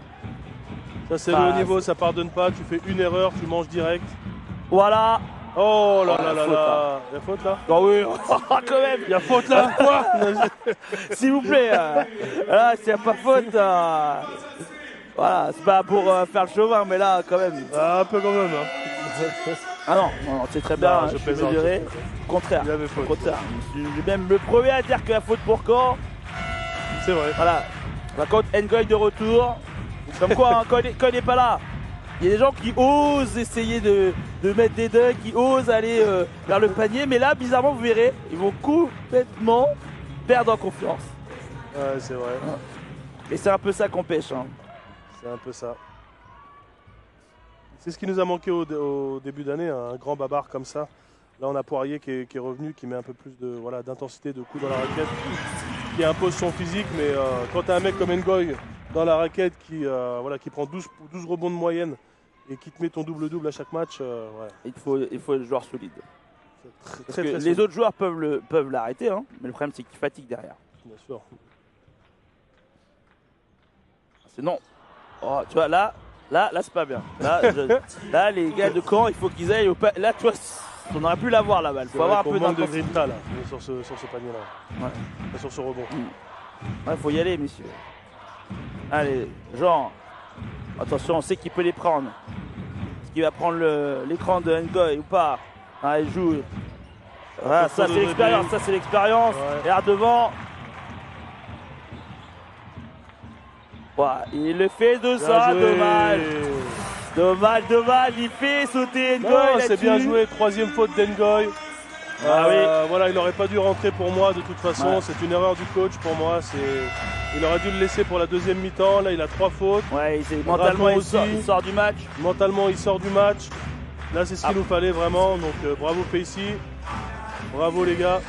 Ça, c'est le haut niveau, ça pardonne pas. Tu fais une erreur, tu manges direct. Voilà. Oh là là là là. Il y a faute là? Oh oui, quand même. Il y a faute là. Quoi? S'il vous plaît. Là, s'il n'y a pas faute. Voilà, c'est pas pour faire le chauvin, mais là, quand même. Un peu quand même. Hein. Ah non, c'est très bien, je suis mesuré. Contraire. Il avait faute. Contraire. Je suis même le premier à dire que la faute pour Caen. C'est vrai. Voilà. Par contre, Ngoy de retour. Comme quoi, hein, quand il n'est pas là, il y a des gens qui osent essayer de mettre des dunks, qui osent aller vers le panier. Mais là, bizarrement, vous verrez, ils vont complètement perdre en confiance. Ouais, c'est vrai. Et c'est un peu ça qu'on pêche. Hein. C'est un peu ça. C'est ce qui nous a manqué au début d'année, un grand babar comme ça. Là, on a Poirier qui est revenu, qui met un peu plus d'intensité, de coups dans la raquette, qui impose son physique. Mais quand tu as un mec comme Ngoy dans la raquette qui prend 12 rebonds de moyenne et qui te met ton double-double à chaque match, il faut le joueur solide. Très les solide. autres joueurs peuvent l'arrêter, hein, mais le problème c'est qu'ils fatiguent derrière. Bien sûr. Sinon, tu vois, là c'est pas bien. Là, les gars de Caen, il faut qu'ils aillent au là, tu vois, on aurait pu l'avoir la balle. Il faut avoir un peu de grinta là, sur ce panier là. Ouais. Sur ce rebond. Ouais, faut y aller, messieurs. Allez, Jean. Attention, on sait qu'il peut les prendre. Est-ce qu'il va prendre l'écran de Ngoy ou pas? Ah, il joue. Voilà, ça c'est l'expérience, Ouais. Regarde devant. Voilà, il le fait de ça, dommage, il fait sauter Ngoy. C'est bien joué, troisième faute d'Ngoy. Voilà, il n'aurait pas dû rentrer pour moi de toute façon, ouais. C'est une erreur du coach pour moi. Il aurait dû le laisser pour la deuxième mi-temps, là il a 3 fautes. Ouais, mentalement il sort du match. Mentalement il sort du match. Là c'est ce qu'il nous fallait vraiment, donc bravo Pacey. Bravo les gars.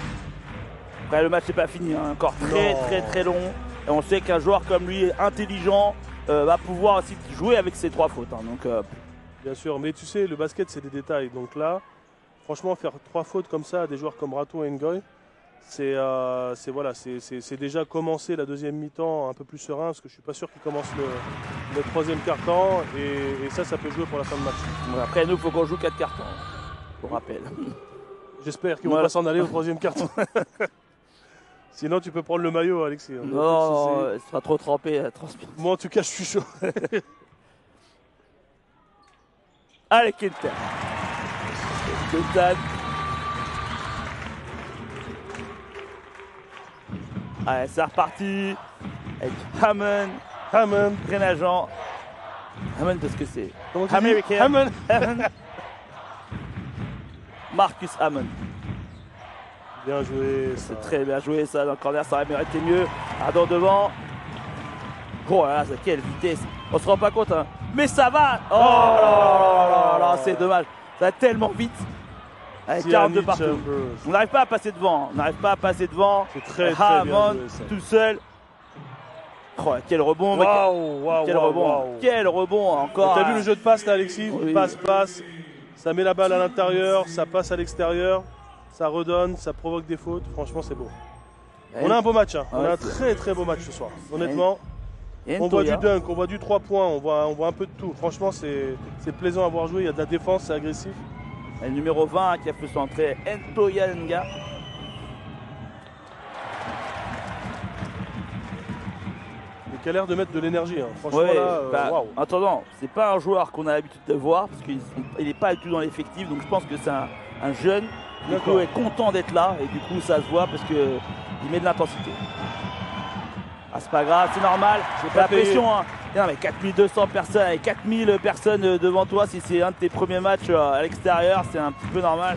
Après le match n'est pas fini, hein. Encore très long. Et on sait qu'un joueur comme lui, intelligent, va pouvoir aussi jouer avec ses 3 fautes. Hein. Donc, bien sûr, mais tu sais, le basket c'est des détails. Donc là, franchement, faire 3 fautes comme ça à des joueurs comme Rato et Ngoy, c'est déjà commencer la deuxième mi-temps un peu plus serein, parce que je suis pas sûr qu'il commence le troisième quart-temps, et ça peut jouer pour la fin de match. Ouais, après nous, il faut qu'on joue 4 cartons, pour rappel. J'espère qu'ils vont pas s'en aller au troisième quart-temps. Sinon, tu peux prendre le maillot, Alexis. Non, il sera trop trempé à transpirer. Moi, en tout cas, je suis chaud. Allez, Kentan. Allez, c'est reparti. Avec Hammond, Grenageant. Hammond, parce que c'est américain. Hammond. Marcus Hammond. Bien joué. C'est très bien joué ça dans le corner, ça aurait mérité mieux. Ardon devant. Oh là là, quelle vitesse. On se rend pas compte, hein. Mais ça va. Oh là, c'est dommage. Ça va tellement vite. Avec 42 partout. On n'arrive pas à passer devant. C'est très Hammond bien joué, tout seul. Oh, quel rebond. Quel rebond encore. T'as vu le jeu de passe là, Alexis? Oui. Passe. Ça met la balle à l'intérieur, ça passe à l'extérieur. Ça redonne, ça provoque des fautes. Franchement, c'est beau. On a un beau match. Hein. On a un très beau match ce soir. Honnêtement, on voit du dunk, on voit du 3 points, on voit un peu de tout. Franchement, c'est plaisant à voir jouer. Il y a de la défense, c'est agressif. Et le numéro 20 qui a fait son entrée, Ntoyanga. Il a l'air de mettre de l'énergie. Hein. Franchement, là, waouh. Attendant, c'est pas un joueur qu'on a l'habitude de voir parce qu'il n'est pas du tout dans l'effectif. Donc je pense que c'est un jeune. Du coup, il est content d'être là et du coup, ça se voit parce qu'il met de l'intensité. Ah, c'est pas grave, c'est normal. C'est pas la pression. Hein. Non, mais 4200 personnes, avec 4000 personnes devant toi, si c'est un de tes premiers matchs à l'extérieur, c'est un petit peu normal.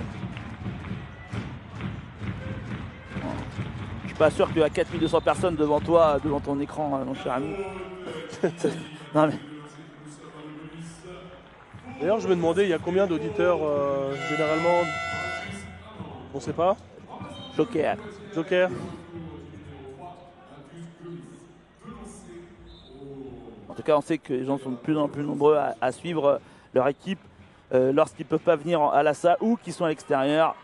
pas sûr qu'il y a 4200 personnes devant toi, devant ton écran, mon cher ami. Non mais. D'ailleurs, je me demandais, il y a combien d'auditeurs généralement? On sait pas. Joker. Joker. En tout cas, on sait que les gens sont de plus en plus nombreux à suivre leur équipe lorsqu'ils ne peuvent pas venir à la salle ou qu'ils sont à l'extérieur.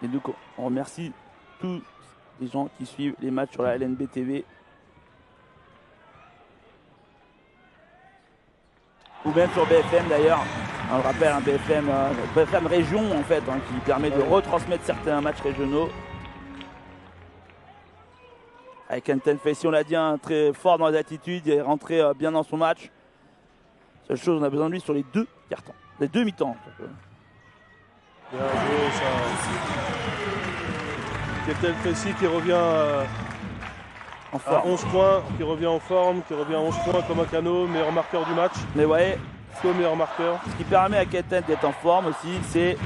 Et donc, on remercie tous les gens qui suivent les matchs sur la LNB TV. Ou même sur BFM d'ailleurs. On le rappelle, un BFM région en fait, hein, qui permet de retransmettre certains matchs régionaux. Avec Anten Fessi, on l'a dit, hein, très fort dans les attitudes, il est rentré bien dans son match. Seule chose, on a besoin de lui sur les 2 cartons, les 2 mi-temps. Bien joué, ça. Anten Fessi qui revient à 11 points, qui revient en forme, qui revient à 11 points comme un canot, meilleur marqueur du match. Mais ouais, meilleur marqueur. Ce qui permet à Keten d'être en forme aussi, c'est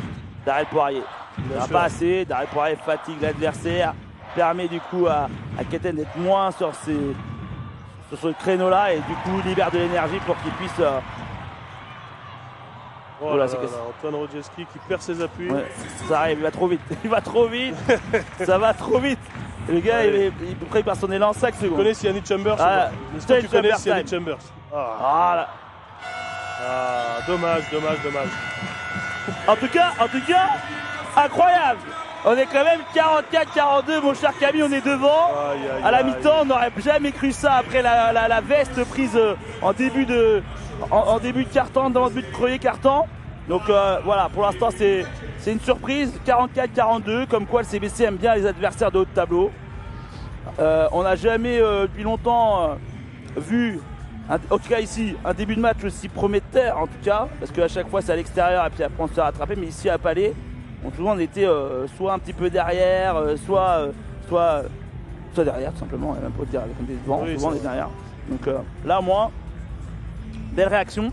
Darrell Poirier. Il n'a pas assez, Darrell Poirier fatigue l'adversaire, permet du coup à Keten d'être moins sur ce créneau-là et du coup libère de l'énergie pour qu'il puisse. Voilà, Antoine Rodjeski qui perd ses appuis. Ouais, ça arrive, il va trop vite. Il va trop vite. Ça va trop vite. Le gars, il prépare son élan en 5 secondes. Tu connais Yannick Chambers? Est-ce que tu connais Yannick Chambers? Dommage. En tout cas, incroyable. On est quand même 44-42, mon cher Camille, on est devant. À la mi-temps, on n'aurait jamais cru ça après la veste prise en début de carton, dans le but de premier carton. Donc voilà, pour l'instant, c'est une surprise. 44-42, comme quoi le CBC aime bien les adversaires de haut de tableau. On n'a jamais depuis longtemps vu, en tout cas ici, un début de match aussi prometteur, en tout cas, parce qu'à chaque fois c'est à l'extérieur et puis après on se fait rattraper. Mais ici à Palais, souvent on était soit un petit peu derrière, soit derrière tout simplement, et même pas dire comme des devant, souvent on est derrière. Donc là, moi, belle réaction.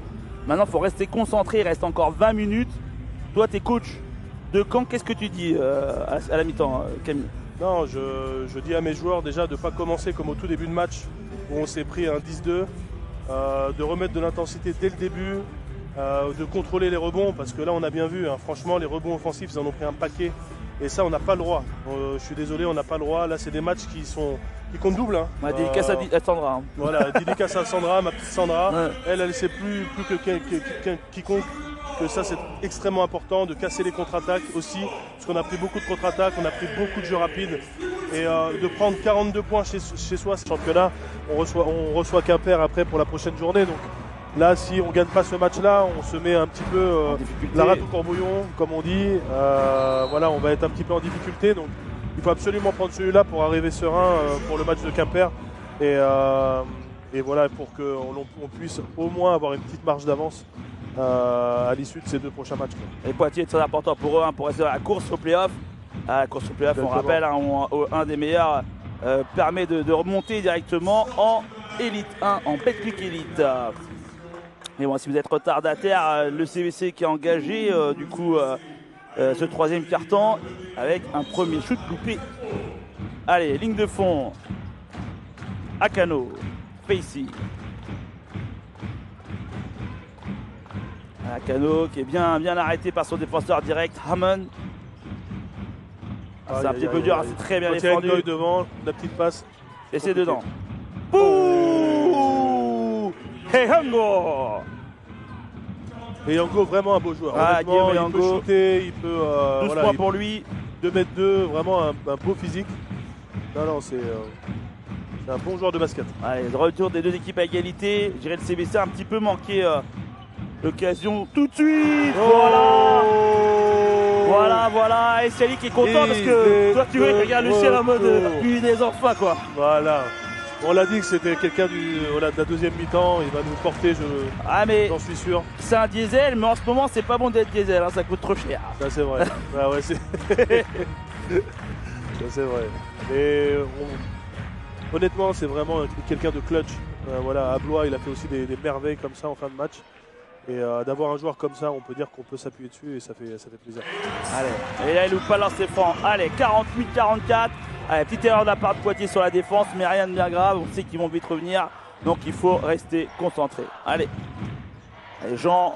Maintenant, il faut rester concentré, il reste encore 20 minutes. Toi, tu es coach de Caen, qu'est-ce que tu dis à la mi-temps, Camille? Non, je dis à mes joueurs déjà de ne pas commencer comme au tout début de match où on s'est pris un 10-2, de remettre de l'intensité dès le début, de contrôler les rebonds parce que là on a bien vu, hein, franchement les rebonds offensifs ils en ont pris un paquet et ça on n'a pas le droit. Je suis désolé, on n'a pas le droit. Là c'est des matchs qui comptent double. Hein. Dédicace à Sandra. Hein. Voilà, dédicace à Sandra, ma petite Sandra. Ouais. Elle sait plus que quiconque que ça c'est extrêmement important de casser les contre-attaques aussi, parce qu'on a pris beaucoup de contre-attaques, on a pris beaucoup de jeux rapides et de prendre 42 points chez soi, ce championnat, on reçoit Quimper après pour la prochaine journée. Donc là, si on ne gagne pas ce match-là, on se met un petit peu la rate au courbouillon, comme on dit. Voilà, on va être un petit peu en difficulté. Donc il faut absolument prendre celui-là pour arriver serein pour le match de Quimper. Et voilà, pour qu'on puisse au moins avoir une petite marge d'avance à l'issue de ces 2 prochains matchs. Et Poitiers est très important pour eux, hein, pour rester dans la course au play-off. La course au play-off, on rappelle, hein, un des meilleurs permet de remonter directement en Elite 1, en Betclic Elite. Mais bon, si vous êtes retardataire, le CVC qui a engagé du coup ce 3e carton avec un premier shoot loupé. Allez, ligne de fond. Akano, Facey. Akano qui est bien arrêté par son défenseur direct, Hammond. C'est un petit peu dur, c'est très bien défendu. Devant, la petite passe. Et c'est dedans. Bouh! Hey Hango! Et Yango, vraiment un beau joueur. Il peut shooter, il peut. 12 points pour lui. 2m2, vraiment un beau physique. Non, c'est un bon joueur de basket. Allez, le retour des 2 équipes à égalité. Je dirais le CBC a un petit peu manqué l'occasion tout de suite. Voilà. Et Sally qui est content parce que toi tu vois qu'il regarde le ciel en mode puis des enfants quoi. Voilà. On l'a dit que c'était quelqu'un de la 2e mi-temps, il va nous porter, j'en suis sûr. C'est un diesel, mais en ce moment c'est pas bon d'être diesel, hein, ça coûte trop cher. Ça c'est vrai. Ça c'est vrai. Et honnêtement, c'est vraiment quelqu'un de clutch. Voilà, à Blois, il a fait aussi des merveilles comme ça en fin de match. Et d'avoir un joueur comme ça, on peut dire qu'on peut s'appuyer dessus et ça fait plaisir. Allez, et là il loupe pas lancer franc. Allez, 48-44. Allez, petite erreur de la part de Poitiers sur la défense, mais rien de bien grave. On sait qu'ils vont vite revenir, donc il faut rester concentré. Allez, Jean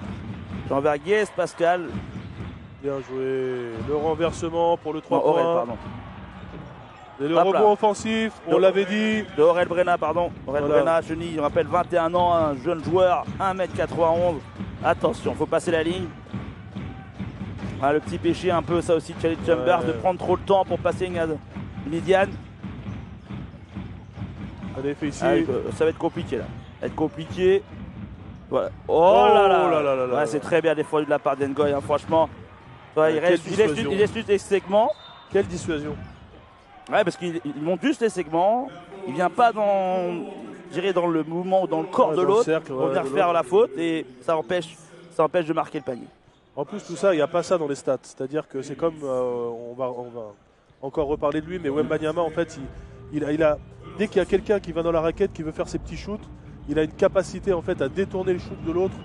Verguès, Pascal. Bien joué. Le renversement pour le 3 Non, points. Aurel, pardon. Et le Hop rebond là. offensif, on l'avait dit. De Aurel Brenna, pardon. Aurel Voilà. Brenna, chenille, on rappelle 21 ans, un jeune joueur, 1m91. Attention, faut passer la ligne. Ah, le petit péché un peu, ça aussi, de Charlie Chambers, Ouais. de prendre trop le temps pour passer une médiane. Allez, fait ici. Ah, ça va être compliqué là. Ça va être compliqué. Voilà. Oh, Oh là là là, là là là. Ouais, c'est très bien défendu de la part d'Engoy, hein, franchement. Ouais, il Quelle laisse dissuasion. juste les segments. Quelle dissuasion. Ouais, parce qu'il monte juste les segments. Il vient pas dans le mouvement ou dans le corps Ouais, de dans le l'autre cercle, pour ouais, venir de faire l'autre. la faute et ça empêche de marquer le panier. En plus, tout ça, il n'y a pas ça dans les stats. C'est-à-dire que c'est comme, on va encore reparler de lui, mais Wembanyama, en fait, il a dès qu'il y a quelqu'un qui va dans la raquette, qui veut faire ses petits shoots, il a une capacité en fait à détourner le shoot de l'autre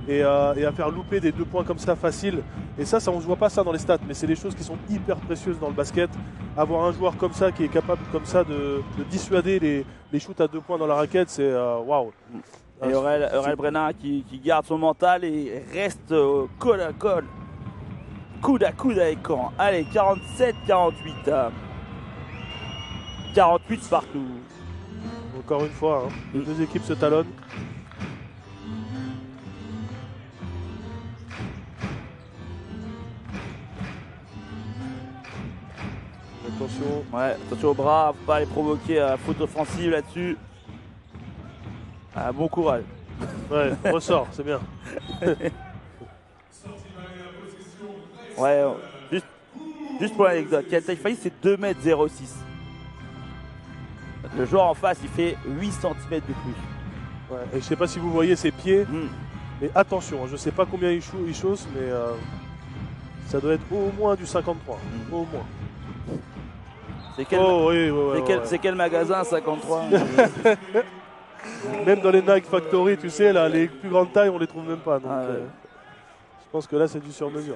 et à faire louper des 2 points comme ça faciles. Et ça, on ne voit pas ça dans les stats, mais c'est des choses qui sont hyper précieuses dans le basket. Avoir un joueur comme ça qui est capable comme ça de dissuader les shoots à 2 points dans la raquette, c'est waouh. Et Aurel Brenna qui garde son mental et reste col à col, coude à coude avec Caen. Allez, 47-48. 48 partout. Encore une fois, hein, les deux équipes se talonnent. Attention. Ouais, attention aux bras, faut pas les provoquer faute offensive là-dessus. Ah, bon courage. Ouais, ressort, c'est bien. Ouais, juste pour l'anecdote, Kentai Faï c'est 2m06. Le joueur en face il fait 8 cm de plus. Ouais, et je sais pas si vous voyez ses pieds, Hmm. mais attention, je sais pas combien il chausse, mais ça doit être au moins du 53. Au moins. C'est quel, Oh oui, ouais, ouais, c'est quel- ouais. c'est quel magasin 53? Même dans les Nike Factory, tu sais, là, les plus grandes tailles, on les trouve même pas. Donc, Ah ouais. je pense que là, c'est du sur-mesure.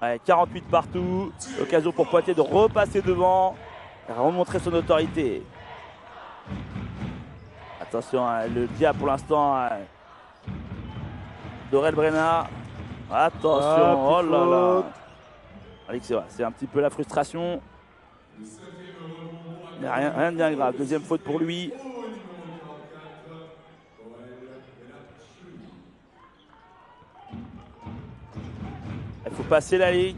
Ouais, 48 partout. Occasion pour Poitiers de repasser devant. Et remontrer son autorité. Attention, hein, le diable pour l'instant. D'Aurel Brenna. Attention, Ah, oh petite là là. faute. Alex, c'est un petit peu la frustration. Mais rien de bien grave. Deuxième faute pour lui. Il faut passer la ligne.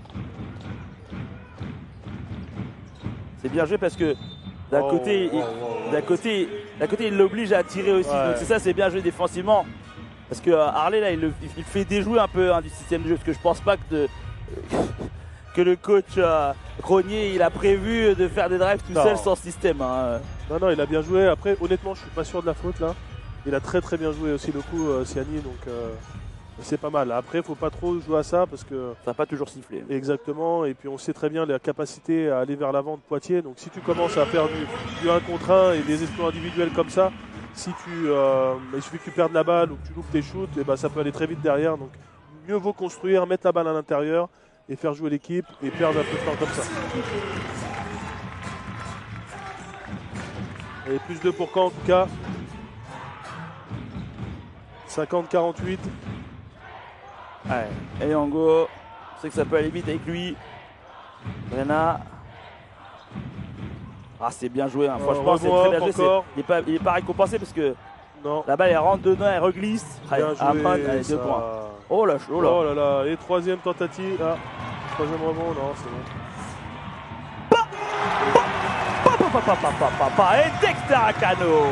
C'est bien joué parce que d'un Oh, côté, oh, oh, d'un côté, il l'oblige à tirer aussi. Ouais. Donc c'est ça, c'est bien joué défensivement. Parce que Harley là, il fait déjouer un peu du système de jeu. Parce que je pense pas que le coach Grenier il a prévu de faire des drives tout Non. seul sans système. Hein. Non, il a bien joué. Après, honnêtement, je suis pas sûr de la faute là. Il a très très bien joué aussi le coup, Siani, donc c'est pas mal. Après, il faut pas trop jouer à ça parce que Ça n'a pas toujours sifflé. exactement. Et puis on sait très bien la capacité à aller vers l'avant de Poitiers. Donc si tu commences à faire du 1 contre 1 et des exploits individuels comme ça, si il suffit que tu perdes la balle ou que tu loupes tes shoots, et ben ça peut aller très vite derrière. Donc mieux vaut construire, mettre la balle à l'intérieur et faire jouer l'équipe et perdre un peu de temps comme ça. Et plus 2 pour Caen en tout cas. 50-48. Ouais. Et Yango, on sait que ça peut aller vite avec lui. Brenna. Ah, c'est bien joué. Hein. Franchement, c'est très bien joué. encore. Il est pas récompensé parce que Non. la balle elle rentre dedans, elle reglisse. Bien Après, joué, allez, 2 ça. points. Oh là, oh là. Oh là là. Et troisième tentative. Ah. Troisième rebond, non, c'est bon. Et Dexter Akano.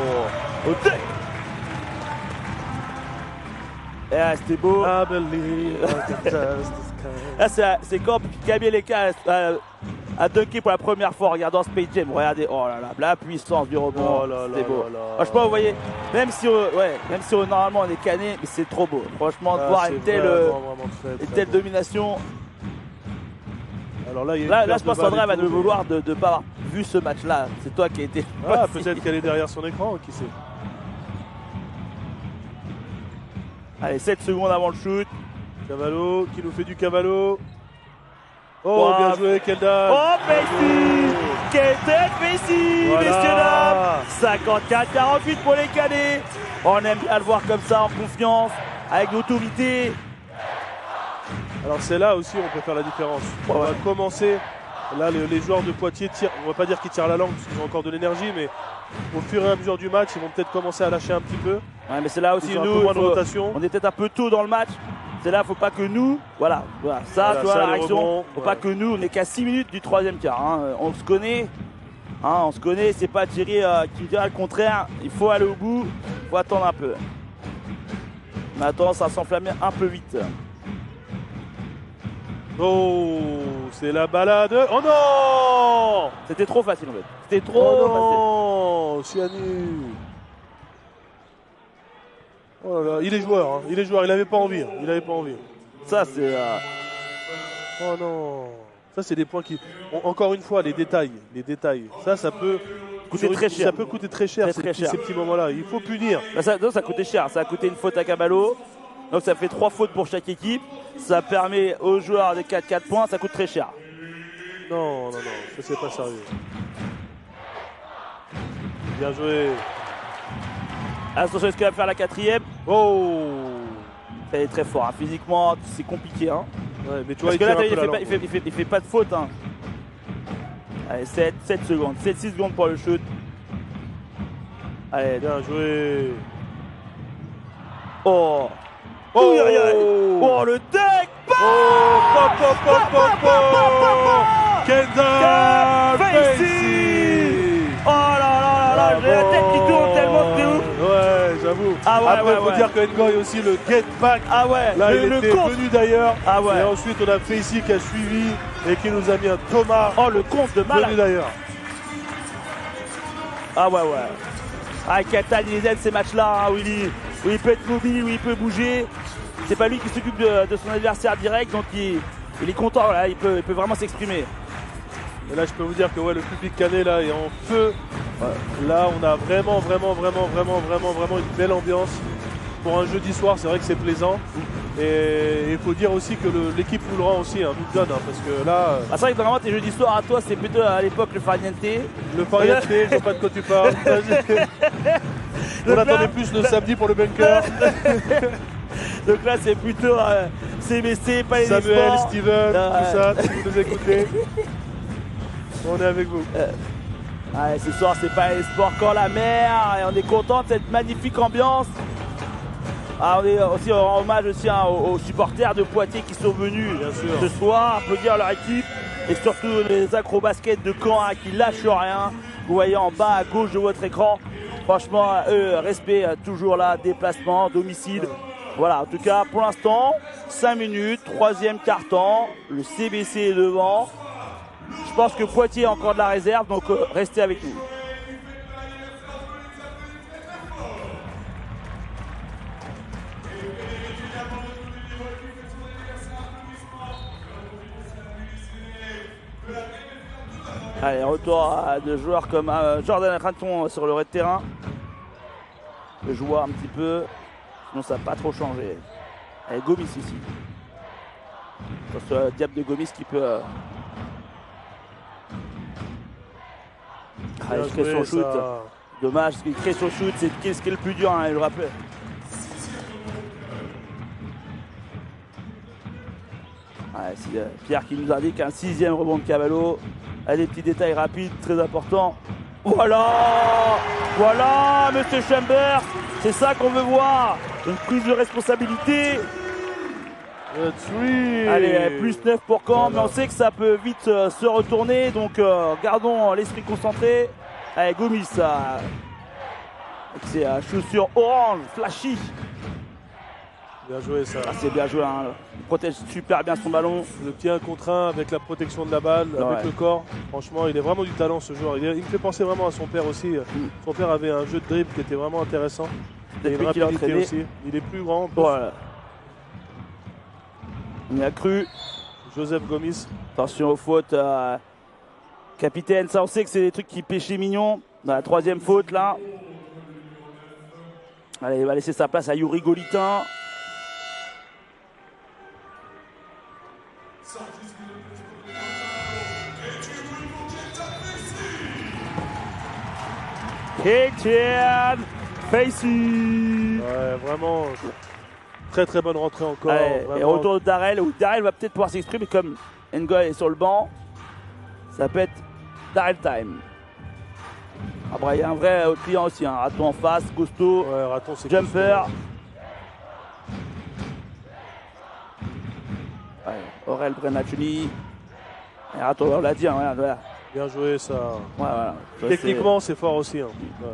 Ah, c'était beau. I believe I can touch the sky. Là, c'est quand Camille Leka a dunké pour la première fois en regardant Space Jam. Regardez, oh là là, la puissance du rebond. Oh là là c'est beau. là là. Franchement, vous voyez, même si normalement on est cané, mais c'est trop beau. Franchement, de Ah, voir c'est une telle, vraiment très, une très telle beau. domination. Alors là, il y a une Là, perte je pense de balle qu'André et va tout. me vouloir de ne pas avoir vu ce match-là. C'est toi qui a été. Ah, peut-être qu'elle est derrière son écran, qui sait. Allez, 7 secondes avant le shoot. Cavallo, qui nous fait du Cavallo. Oh, Wow. bien joué, Keldon. Oh, Messi! Keldon Messi, Voilà. messieurs dames. 54-48 pour les cadets. On aime bien le voir comme ça, en confiance, avec l'autorité. Alors c'est là aussi où on peut faire la différence. On va commencer, là les joueurs de Poitiers tirent, on va pas dire qu'ils tirent la langue parce qu'ils ont encore de l'énergie, mais au fur et à mesure du match, ils vont peut-être commencer à lâcher un petit peu. Ouais, mais c'est là aussi Ils ont un nous, peu moins de faut- rotation. on est peut-être un peu tôt dans le match. C'est là, faut pas que nous, voilà, ça, Voilà, tu vois, ça, la les réaction. rebonds, Faut ouais. pas que nous, on n'est qu'à 6 minutes du troisième quart. Hein. On se connaît, c'est pas Thierry qui me dira le contraire. Il faut aller au bout, faut attendre un peu. Mais attends, ça s'enflamme un peu vite. Oh, c'est la balade. Oh non! C'était trop facile en fait. C'était trop Oh non, Chianu. Oh là là, il est joueur, hein. Il est joueur, il avait pas envie. Il avait pas envie. facile. Ça, c'est. Oh non. Ça c'est des points qui. Encore une fois, les détails. Ça peut Coûter très cher. Ça peut coûter très cher, Très cher. ces petits moments-là. Il faut punir. Bah, ça coûtait cher. Ça a coûté une faute à Caballo. Donc ça fait 3 fautes pour chaque équipe. Ça permet aux joueurs des 4 points. Ça coûte très cher. Non, ça c'est pas sérieux. Bien joué. Attention, est-ce qu'il va faire la 4e? Oh. Il est très fort. Hein. Physiquement, c'est compliqué. Hein. Ouais, mais tu vois, Parce que là, tire un il peu la langue. fait pas de faute. Hein. Allez, 7 secondes. 7-6 secondes pour le shoot. Allez, Bien joué. oh. Oh, Aïe, aïe, aïe. Oh, le deck. Kendall Messi. Oh là là, j'ai la tête qui tourne tellement c'est ouf. Ouais, j'avoue. Ah ouais, Après, il ouais, faut ouais. dire que Ngoy aussi, le get back. Ah ouais, Là, il était contre. venu d'ailleurs. Ah ouais. Et ensuite, on a fait ici qui a suivi et qui nous a mis un Thomas Oh, le contre de venu malade. d'ailleurs. Ah ouais. Ah, Keldon, il aime ces matchs-là, hein, où il peut être mobile, où il peut bouger. C'est pas lui qui s'occupe de son adversaire direct, donc il est content, là, il peut vraiment s'exprimer. Et là, je peux vous dire que ouais, le public canet là est en feu. Là, on a vraiment une belle ambiance. Pour un jeudi soir, c'est vrai que c'est plaisant. Et il faut dire aussi que l'équipe nous le rend aussi, nous le donne, hein, parce que là, Ah, c'est vrai que normalement tes jeudis soirs à toi c'est plutôt à l'époque le farniente. le Fariate, je sais pas de quoi tu parles. On attendait plus le samedi pour le bunker. Donc là c'est plutôt CBC, Palais des Samuel, Sports. Steven, Ah, tout ça, si vous nous écoutez. On est avec vous. Ouais, ce soir c'est Palais des Sports quand la mer et on est content de cette magnifique ambiance. Ah, on est aussi en hommage aussi aux supporters de Poitiers qui sont venus Bien sûr. ce soir applaudir leur équipe et surtout les acrobasket de Caen hein, qui lâchent rien. Vous voyez en bas à gauche de votre écran. Franchement, eux, respect toujours là, déplacement, domicile. Voilà, en tout cas, pour l'instant, 5 minutes, 3e quart-temps, le CBC est devant. Je pense que Poitiers a encore de la réserve, donc restez avec nous. Allez, retour de joueurs comme Jordan Raton sur le red de terrain. Le joueur un petit peu, sinon ça n'a pas trop changé. Allez, Gomis ici. C'est le diable de Gomis qui peut. Allez, il crée son shoot. Dommage, ce qu'il crée son shoot, c'est ce qui est le plus dur, hein, je le rappelle. Ouais, c'est Pierre qui nous indique un 6e rebond de Caballo. Allez, des petits détails rapides, très importants. Voilà, Monsieur Chambers, c'est ça qu'on veut voir. Une prise de responsabilité. Allez, plus 9 pour Caen, mais on sait que ça peut vite se retourner, donc gardons l'esprit concentré. Allez, Gomis, avec ses chaussures orange, flashy. Bien joué ça. Ah, c'est bien joué, hein. Il protège super bien son ballon. Le petit 1 contre 1 avec la protection de la balle, avec le corps. Franchement, il est vraiment du talent ce joueur. Il me fait penser vraiment à son père aussi. Son père avait un jeu de dribble qui était vraiment intéressant. Et une rapidité aussi. Il est plus grand. Voilà. On y a cru. Joseph Gomis. Attention aux fautes. Capitaine, ça on sait que c'est des trucs qui pêchaient mignon. Dans la 3e faute là. Allez, il va laisser sa place à Yuri Golitin. Etienne Facey. Ouais, vraiment, très très bonne rentrée encore. Ouais, et retour de Darrell, où Darrell va peut-être pouvoir s'exprimer, comme Ngoy est sur le banc, ça peut être Darrell time. Après, il y a un vrai client aussi, un Raton en face, costaud, Ouais, Raton, c'est jumper. costaud. Ouais, Aurel Brenachuni. Et Raton, on l'a dit, hein, voilà. Bien joué, ça. Ouais, voilà. Ça, Techniquement, c'est fort aussi. Hein. Ouais.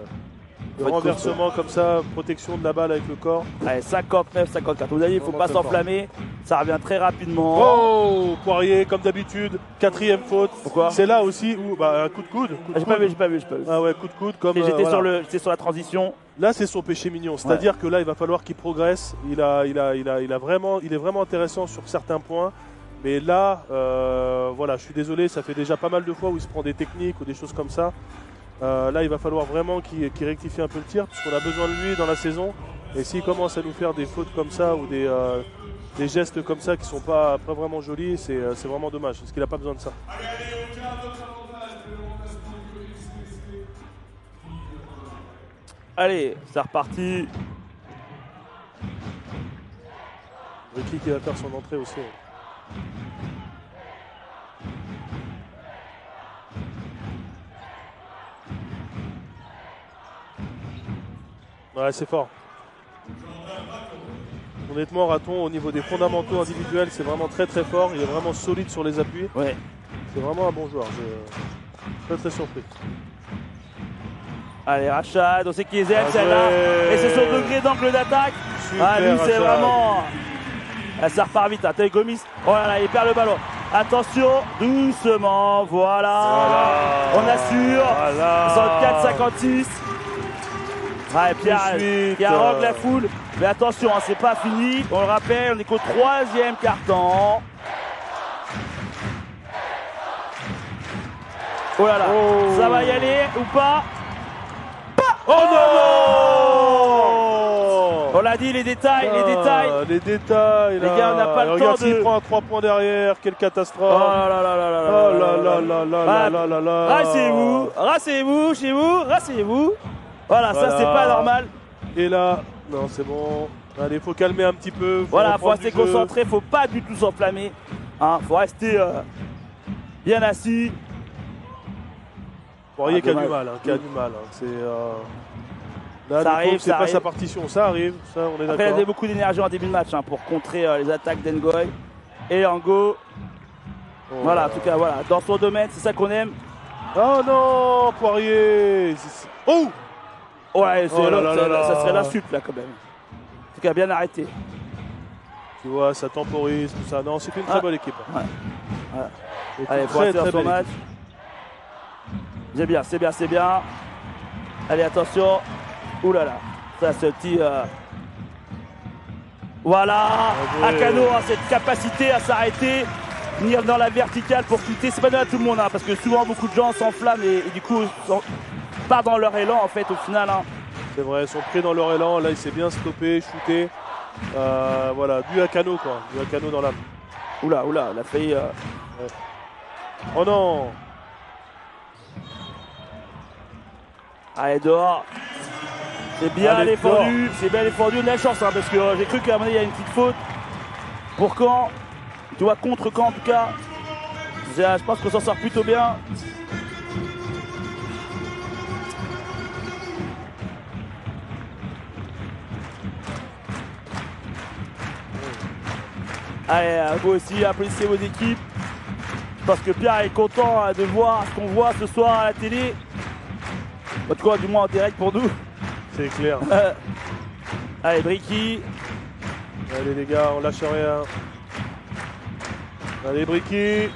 Le Faut être renversement comme ça, protection de la balle avec le corps. Allez, 59, 54. Vous avez dit, il ne faut Vraiment pas très fort. s'enflammer. Ça revient très rapidement. Oh, Poirier, comme d'habitude, 4e faute. Pourquoi? C'est là aussi où un coup de coude. J'ai pas vu, j'ai pas vu. Ah ouais, coup de coude comme. J'étais voilà. sur la transition. Là, c'est son péché mignon. C'est-à-dire que là, il va falloir qu'il progresse. Il est vraiment intéressant sur certains points. Mais là, voilà, je suis désolé, ça fait déjà pas mal de fois où il se prend des techniques ou des choses comme ça. Là, il va falloir vraiment qu'il rectifie un peu le tir, parce qu'on a besoin de lui dans la saison. Et s'il commence à nous faire des fautes comme ça ou des gestes comme ça qui ne sont pas vraiment jolis, c'est vraiment dommage, parce qu'il n'a pas besoin de ça. Allez, au quart notre avantage de remplacement du XCC. Allez, c'est reparti. Ricky qui va faire son entrée aussi. Ouais, c'est fort. Honnêtement, Raton, au niveau des fondamentaux individuels, c'est vraiment très très fort. Il est vraiment solide sur les appuis. Ouais. C'est vraiment un bon joueur. Je suis très très surpris. Allez, Rachad, on sait qu'ils aiment Ah, celle-là. ouais. Et c'est son degré d'angle d'attaque. Super, Ah, lui, c'est Rachad. vraiment. Ah, ça repart vite. Hein. T'as Gomis. Oh là là, il perd le ballon. Attention, doucement. Voilà. On assure. Voilà. 64-56. Ouais, Pierre rogue la foule. Mais attention, hein, c'est pas fini. On le rappelle, on est qu'au 3e quart-temps. Oh là là, Oh. ça va y aller ou pas? Oh non, On l'a dit, les détails, les détails. Les détails, Les gars, on n'a pas le regarde temps s'il de- prend un 3 points derrière, quelle Oh catastrophe. là là là là là Oh là là là là là là là là. Rassez-vous chez vous, rassez-vous. Voilà, ça c'est pas normal. Et là, non, c'est bon. Allez, faut calmer un petit peu. Voilà, faut reprendre rester du jeu. concentré, faut pas du tout s'enflammer. Hein, faut rester bien assis. Poirier qui a du dommage. mal, qui a du mal. C'est là, Ça le arrive, pauvre, c'est ça pas arrive. sa partition, ça arrive, ça on est Après, il a d'accord. donné beaucoup d'énergie en début de match hein, pour contrer les attaques d'Ngoy et Ango. Oh Voilà, là en tout cas, voilà, dans son domaine, c'est ça qu'on aime. Oh non, Poirier. Oh. Ouais, c'est Oh là l'autre, là là là. ça serait l'insulte là quand même. En tout cas, bien arrêté. Tu vois, ça temporise, tout ça. Non, c'était une très Ah. bonne équipe. Ouais. Voilà. C'était Allez, une faut rester dans son belle match. équipe. C'est bien, c'est bien, c'est bien. Allez, attention. Ouh là là. Ça, ce petit. Voilà. Bien joué. Akano a cette capacité à s'arrêter, venir dans la verticale pour quitter. C'est pas donné à tout le monde, hein, parce que souvent beaucoup de gens s'enflamment et du coup pas dans leur élan en fait au final. Hein. C'est vrai, ils sont pris dans leur élan. Là, il s'est bien stoppé, shooté. Voilà, du Akano quoi. Du Akano dans l'âme. Oula, oula, il a failli. Oh non. Allez, dehors. C'est bien Allez, défendu, c'est bien défendu. On a la chance, hein, parce que j'ai cru qu'à un moment donné, il y a une petite faute. Pour Caen, tu vois, contre Caen en tout cas. Je pense qu'on s'en sort plutôt bien. Allez, vous aussi, applaudissez vos équipes. Parce que Pierre est content de voir ce qu'on voit ce soir à la télé. En tout cas, du moins en direct pour nous. C'est clair. Allez, Bricky. Allez les gars, on lâche rien. Allez Bricky.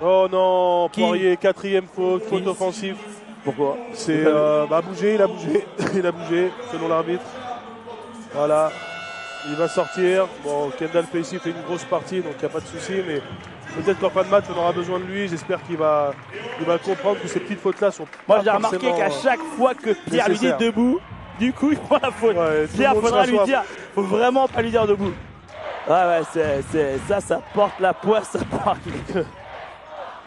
Oh non, Qui Poirier, 4e faute, faute Qui offensive. Pourquoi? C'est bougé, il a bougé, il a bougé selon l'arbitre. Voilà, il va sortir. Bon, Kendall Pacey fait une grosse partie, donc il n'y a pas de souci, mais peut-être qu'en fin de match on aura besoin de lui. J'espère qu'il va comprendre que ces petites fautes-là sont. Moi, pas j'ai remarqué forcément, qu'à chaque fois que Pierre lui dit nécessaire. debout, du coup, il prend la faute. Ouais, tout le Pierre, monde faudra lui s'assoit. dire, faut vraiment pas lui dire debout. Ouais, ça porte la poisse, ça porte.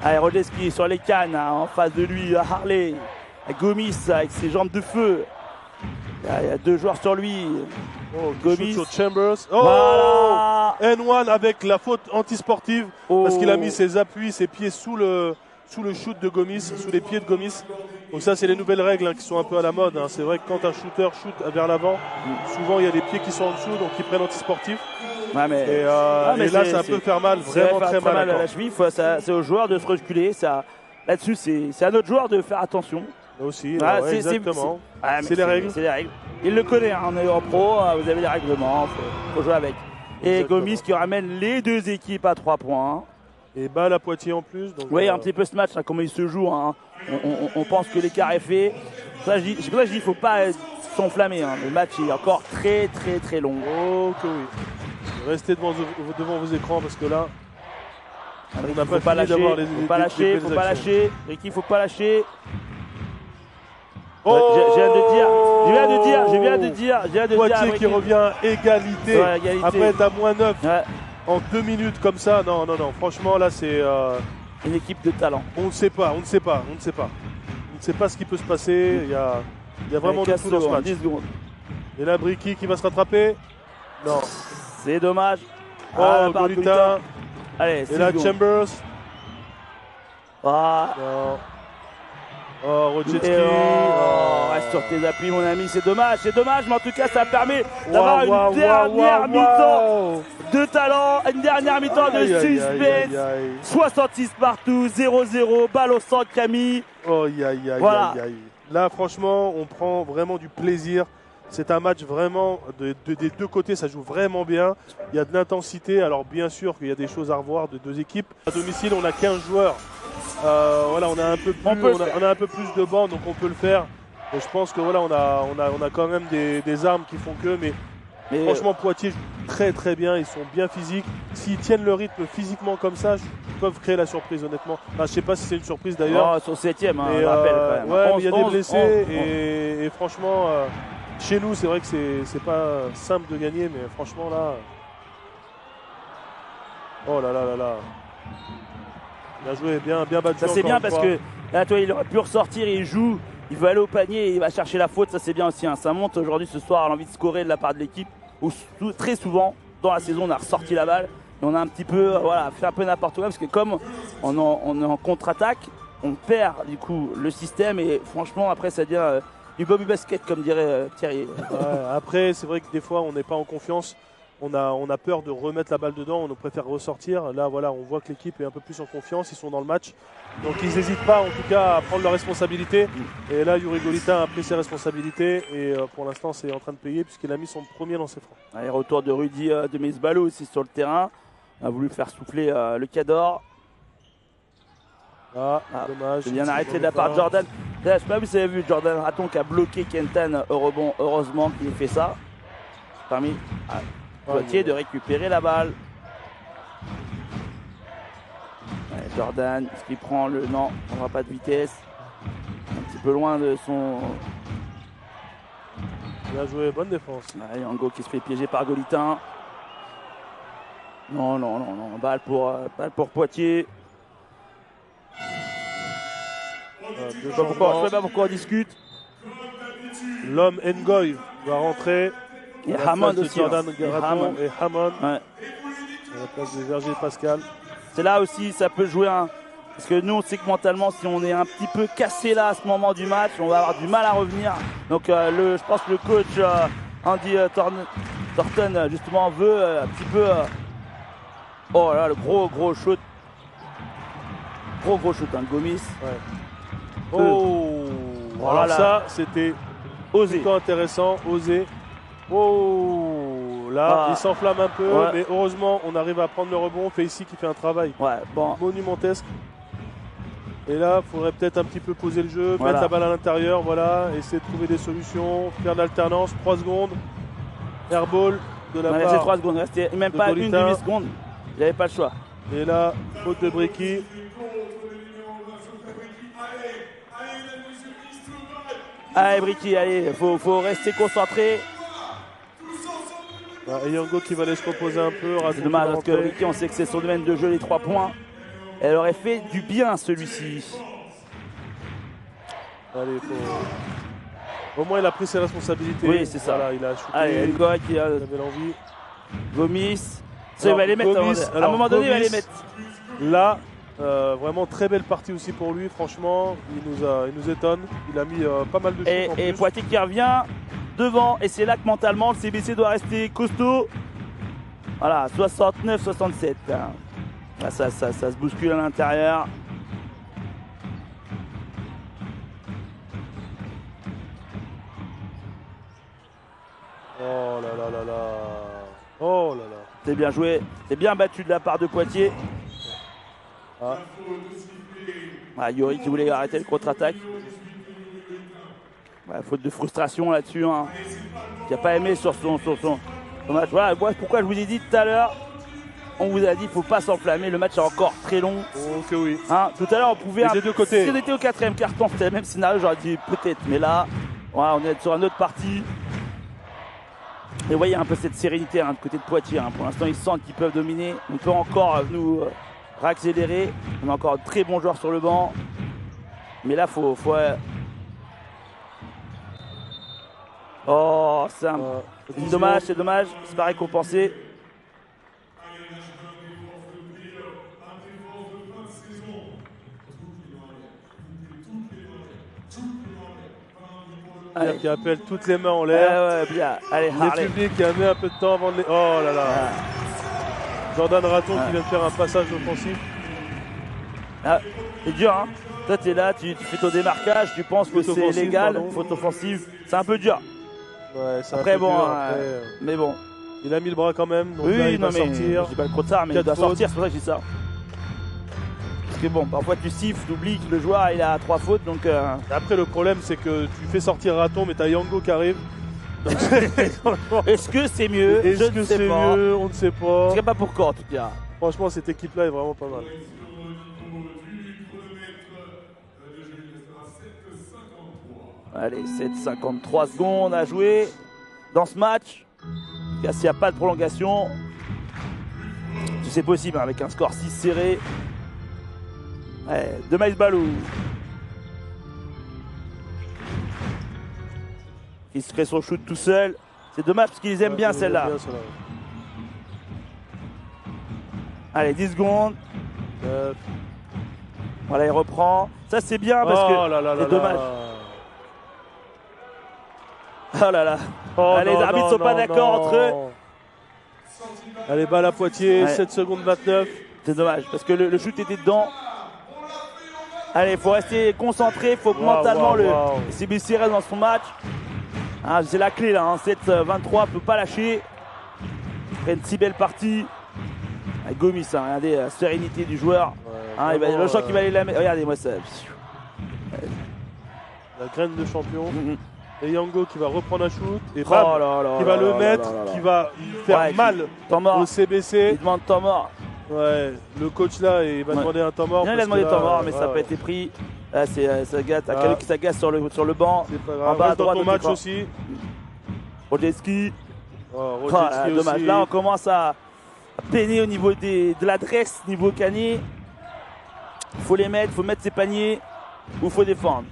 Allez, Rogeski sur les cannes, hein, en face de lui, Harley. Gomis avec ses jambes de feu. Il y a 2 joueurs sur lui. Oh, Gomis. shoot sur Chambers. Oh, Voilà. N1 avec la faute antisportive parce Oh. qu'il a mis ses appuis, ses pieds sous le shoot de Gomis, sous les pieds de Gomis. Donc ça, c'est les nouvelles règles qui sont un peu à la mode. C'est vrai que quand un shooter shoot vers l'avant, souvent il y a des pieds qui sont en dessous, donc ils prennent antisportif. Ouais, mais, Et mais là, c'est- ça peut faire mal, c'est vraiment faire très mal. à encore. la cheville. C'est aux joueurs de se reculer. Là-dessus, c'est à notre joueur de faire attention. Là aussi, Ah, ouais, exactement. mais C'est les règles. C'est les règles. Il le connaît, on est en pro, vous avez les règlements, faut jouer avec. Et Exactement. Gomis qui ramène les 2 équipes à 3 points. Et balle à Poitiers en plus. Donc, Vous voyez un petit peu ce match, comment il se joue. On pense que l'écart est fait. C'est pour ça que je dis qu'il ne faut pas s'enflammer. Le match est encore très très très long. Oh que oui. Restez devant vos écrans parce que là, on n'a Faut pas pas fini lâcher, d'avoir les faut pas les lâcher, belles faut pas actions. lâcher. Ricky, faut pas lâcher. Oh, Je viens de dire. Poitiers qui revient à égalité, Ouais, égalité. après être à -9 Ouais, en 2 minutes comme ça. Non. Franchement, là, c'est. une équipe de talent. On ne sait pas. On ne sait pas ce qui peut se passer. Il y a vraiment de 15 tout dans ce secondes, match. 10 secondes. Et là, Bricky qui va se rattraper. Non. C'est dommage. Oh, la part de Golitin. Golitin. Allez, Et 6 là, secondes. Chambers. Ah. Non. Oh, Rodjetski. Reste sur tes appuis, mon ami. C'est dommage, mais en tout cas, ça permet d'avoir Waouh, une dernière mi-temps waouh. de talent, une dernière mi-temps de Aïe, aïe, aïe, suspense. aïe, aïe. 66 partout, 0-0, balle au centre, Camille. Oh, aïe, aïe, aïe, Voilà. aïe, aïe. Là, franchement, on prend vraiment du plaisir. C'est un match vraiment des 2 côtés, ça joue vraiment bien. Il y a de l'intensité. Alors, bien sûr qu'il y a des choses à revoir de 2 équipes. À domicile, on a 15 joueurs. Voilà, on a un peu plus, on a un peu plus de bancs, donc on peut le faire. Et je pense que voilà, on a quand même des armes qui font que. Mais franchement, Poitiers joue très très bien. Ils sont bien physiques. S'ils tiennent le rythme physiquement comme ça, ils peuvent créer la surprise, honnêtement. Enfin, je sais pas si c'est une surprise d'ailleurs. Sur 7ème, Mais, je rappelle quand même. ouais, 11, mais il y a 11, des blessés 11. et franchement, chez nous, c'est vrai que c'est pas simple de gagner, mais franchement là, oh là là là là, bien joué, bien battu. Ça c'est encore bien une parce fois. que là, toi, il aurait pu ressortir, il joue, il veut aller au panier, et il va chercher la faute, ça c'est bien aussi. Ça monte aujourd'hui ce soir à l'envie de scorer de la part de l'équipe. Où très souvent dans la saison, on a ressorti la balle et on a un petit peu, fait un peu n'importe quoi parce que comme on est en contre-attaque, on perd du coup le système et franchement après ça devient du Bobby Basket comme dirait Thierry. Ouais, après, c'est vrai que des fois, on n'est pas en confiance. On a peur de remettre la balle dedans, on préfère ressortir. Là, voilà, on voit que l'équipe est un peu plus en confiance, ils sont dans le match. Donc, ils n'hésitent pas, en tout cas, à prendre leurs responsabilités. Et là, Yuri Golitin a pris ses responsabilités. Et pour l'instant, c'est en train de payer puisqu'il a mis son premier dans ses francs. Allez, retour de Rudy de Mesbalo aussi sur le terrain. On a voulu faire souffler le Cador. Dommage. C'est bien arrêté de la part de Jordan. Je ne sais pas si vous avez vu Jordan Raton qui a bloqué Kentan au rebond. Heureusement qu'il ait fait ça. Permis à Poitiers de récupérer la balle. Ouais, Jordan, est-ce qu'il prend le... Non, on n'aura pas de vitesse. Un petit peu loin de son... Bien joué, bonne défense. Ouais, Yango qui se fait piéger par Golitin. Non. Balle pour Poitiers. Je ne sais pas pourquoi on discute. L'homme Ngoy va rentrer. Et à la Hammond place de aussi. Jordan Et Raton Hammond. et Hammond. Ouais. À la place de Verger Pascal. C'est là aussi, ça peut jouer un... Parce que nous, on sait que mentalement, si on est un petit peu cassé là à ce moment du match, on va avoir du mal à revenir. Donc je pense que le coach Andy Thornton, justement, veut un petit peu... Oh là, le gros shoot. Gros shoot, Gomis. Ouais. Oh, Voilà. alors ça, c'était Osé. plutôt intéressant, osé. Oh, là, il s'enflamme un peu, mais heureusement, on arrive à prendre le rebond. Facey qui fait un travail monumentesque. Et là, il faudrait peut-être un petit peu poser le jeu, mettre la balle à l'intérieur, voilà, essayer de trouver des solutions, faire de l'alternance, 3 secondes. Airball de la part. C'est 3 secondes, restait même pas une demi-seconde. Il n'avait pas le choix. Et là, faute de Bricky. Allez, Bricky, allez, faut rester concentré. Et Yango qui va aller se reposer un peu. C'est dommage parce que Bricky, on sait que c'est son domaine de jeu, les 3 points. Elle aurait fait du bien celui-ci. Allez, au moins il a pris ses responsabilités. Oui, c'est ça. Voilà, il a shooté. Allez, Ngoc, Il avait l'envie. Gomis. Ça, il Alors, va les mettre. Gomis, À un moment donné, il va les Gomis, mettre. Là, vraiment très belle partie aussi pour lui. Franchement, il nous étonne. Il a mis pas mal de shoots en Et plus. Poitiers qui revient devant. Et c'est là que mentalement, le CBC doit rester costaud. Voilà, 69-67. Là, ça se bouscule à l'intérieur. Oh là là là là. Oh là là. C'est bien joué. C'est bien battu de la part de Poitiers. Ah. Yori qui voulait arrêter le contre-attaque. Faute de frustration là-dessus. Hein. Qui n'a pas aimé sur son match. Voilà, pourquoi je vous ai dit tout à l'heure, on vous a dit qu'il ne faut pas s'enflammer. Le match est encore très long. Ok, oui. Hein, tout à l'heure, on pouvait. Des deux côtés. Si on était au 4e carton, c'était le même scénario. J'aurais dit peut-être. Mais là, voilà, on est sur une autre partie. Et vous voyez un peu cette sérénité du côté de Poitiers. Hein. Pour l'instant, ils sentent qu'ils peuvent dominer. On peut encore nous réaccélérer. On a encore de très bons joueurs sur le banc. Mais là, faut oh, c'est dommage, c'est dommage. C'est pas récompensé. Allez. Qui appelle toutes les mains en l'air. Ouais, bien. Allez, Harley. Le public qui a mis un peu de temps avant de les... Oh là là. Jordan Raton qui vient de faire un passage offensif. C'est dur, hein. Toi, tu es là, tu fais ton démarquage, tu penses que c'est légal, faute offensive. C'est un peu dur. Ouais, après, bon, dur, mais bon. Il a mis le bras quand même. Donc oui, là, il non, va mais sortir. je dis pas le trop tard, mais il doit sortir, c'est pour ça que je dis ça. Parce que bon, parfois tu siffles, tu oublies que le joueur il a 3 fautes, donc. Après, le problème, c'est que tu fais sortir Raton, mais t'as Yango qui arrive. Est-ce que c'est mieux? Est-ce que c'est mieux? On ne sait pas. C'est pas pour quand, en tout cas. Franchement, cette équipe-là est vraiment pas mal. Allez, 7,53 secondes à jouer dans ce match. S'il n'y a pas de prolongation, c'est possible hein, avec un score 6 serré. Allez, de Maïs Balou. Il se crée son shoot tout seul. C'est dommage parce qu'ils aiment bien celle-là. Allez, 10 secondes. Voilà, il reprend. Ça, c'est bien parce que c'est dommage. Oh là là. Les arbitres ne sont pas d'accord entre eux. Allez, balle à Poitiers, 7 secondes 29. C'est dommage parce que le shoot était dedans. Allez, il faut rester concentré. Il faut que mentalement le CBC reste dans son match. Ah, c'est la clé là. Hein. 7-23, ne peut pas lâcher. Après une si belle partie. Avec Gomis, hein, regardez la sérénité du joueur. Ouais, vraiment, le choc qu'il va aller la mettre. Regardez-moi ça. La graine de champion. Et Yango qui va reprendre un shoot et bam, qui va le mettre, qui va faire mal au CBC. Il demande temps mort. Ouais, le coach là, il va demander un temps mort. Il a demandé temps mort, mais ça n'a pas été pris. Là, c'est Sagat, quelqu'un qui s'agace sur le banc. C'est pas grave. En bas à droite, dans ton match aussi. Rojeski. Rojeski dommage. aussi. Là, on commence à peiner au niveau de l'adresse, niveau canier. Il faut les mettre, il faut mettre ses paniers ou il faut défendre.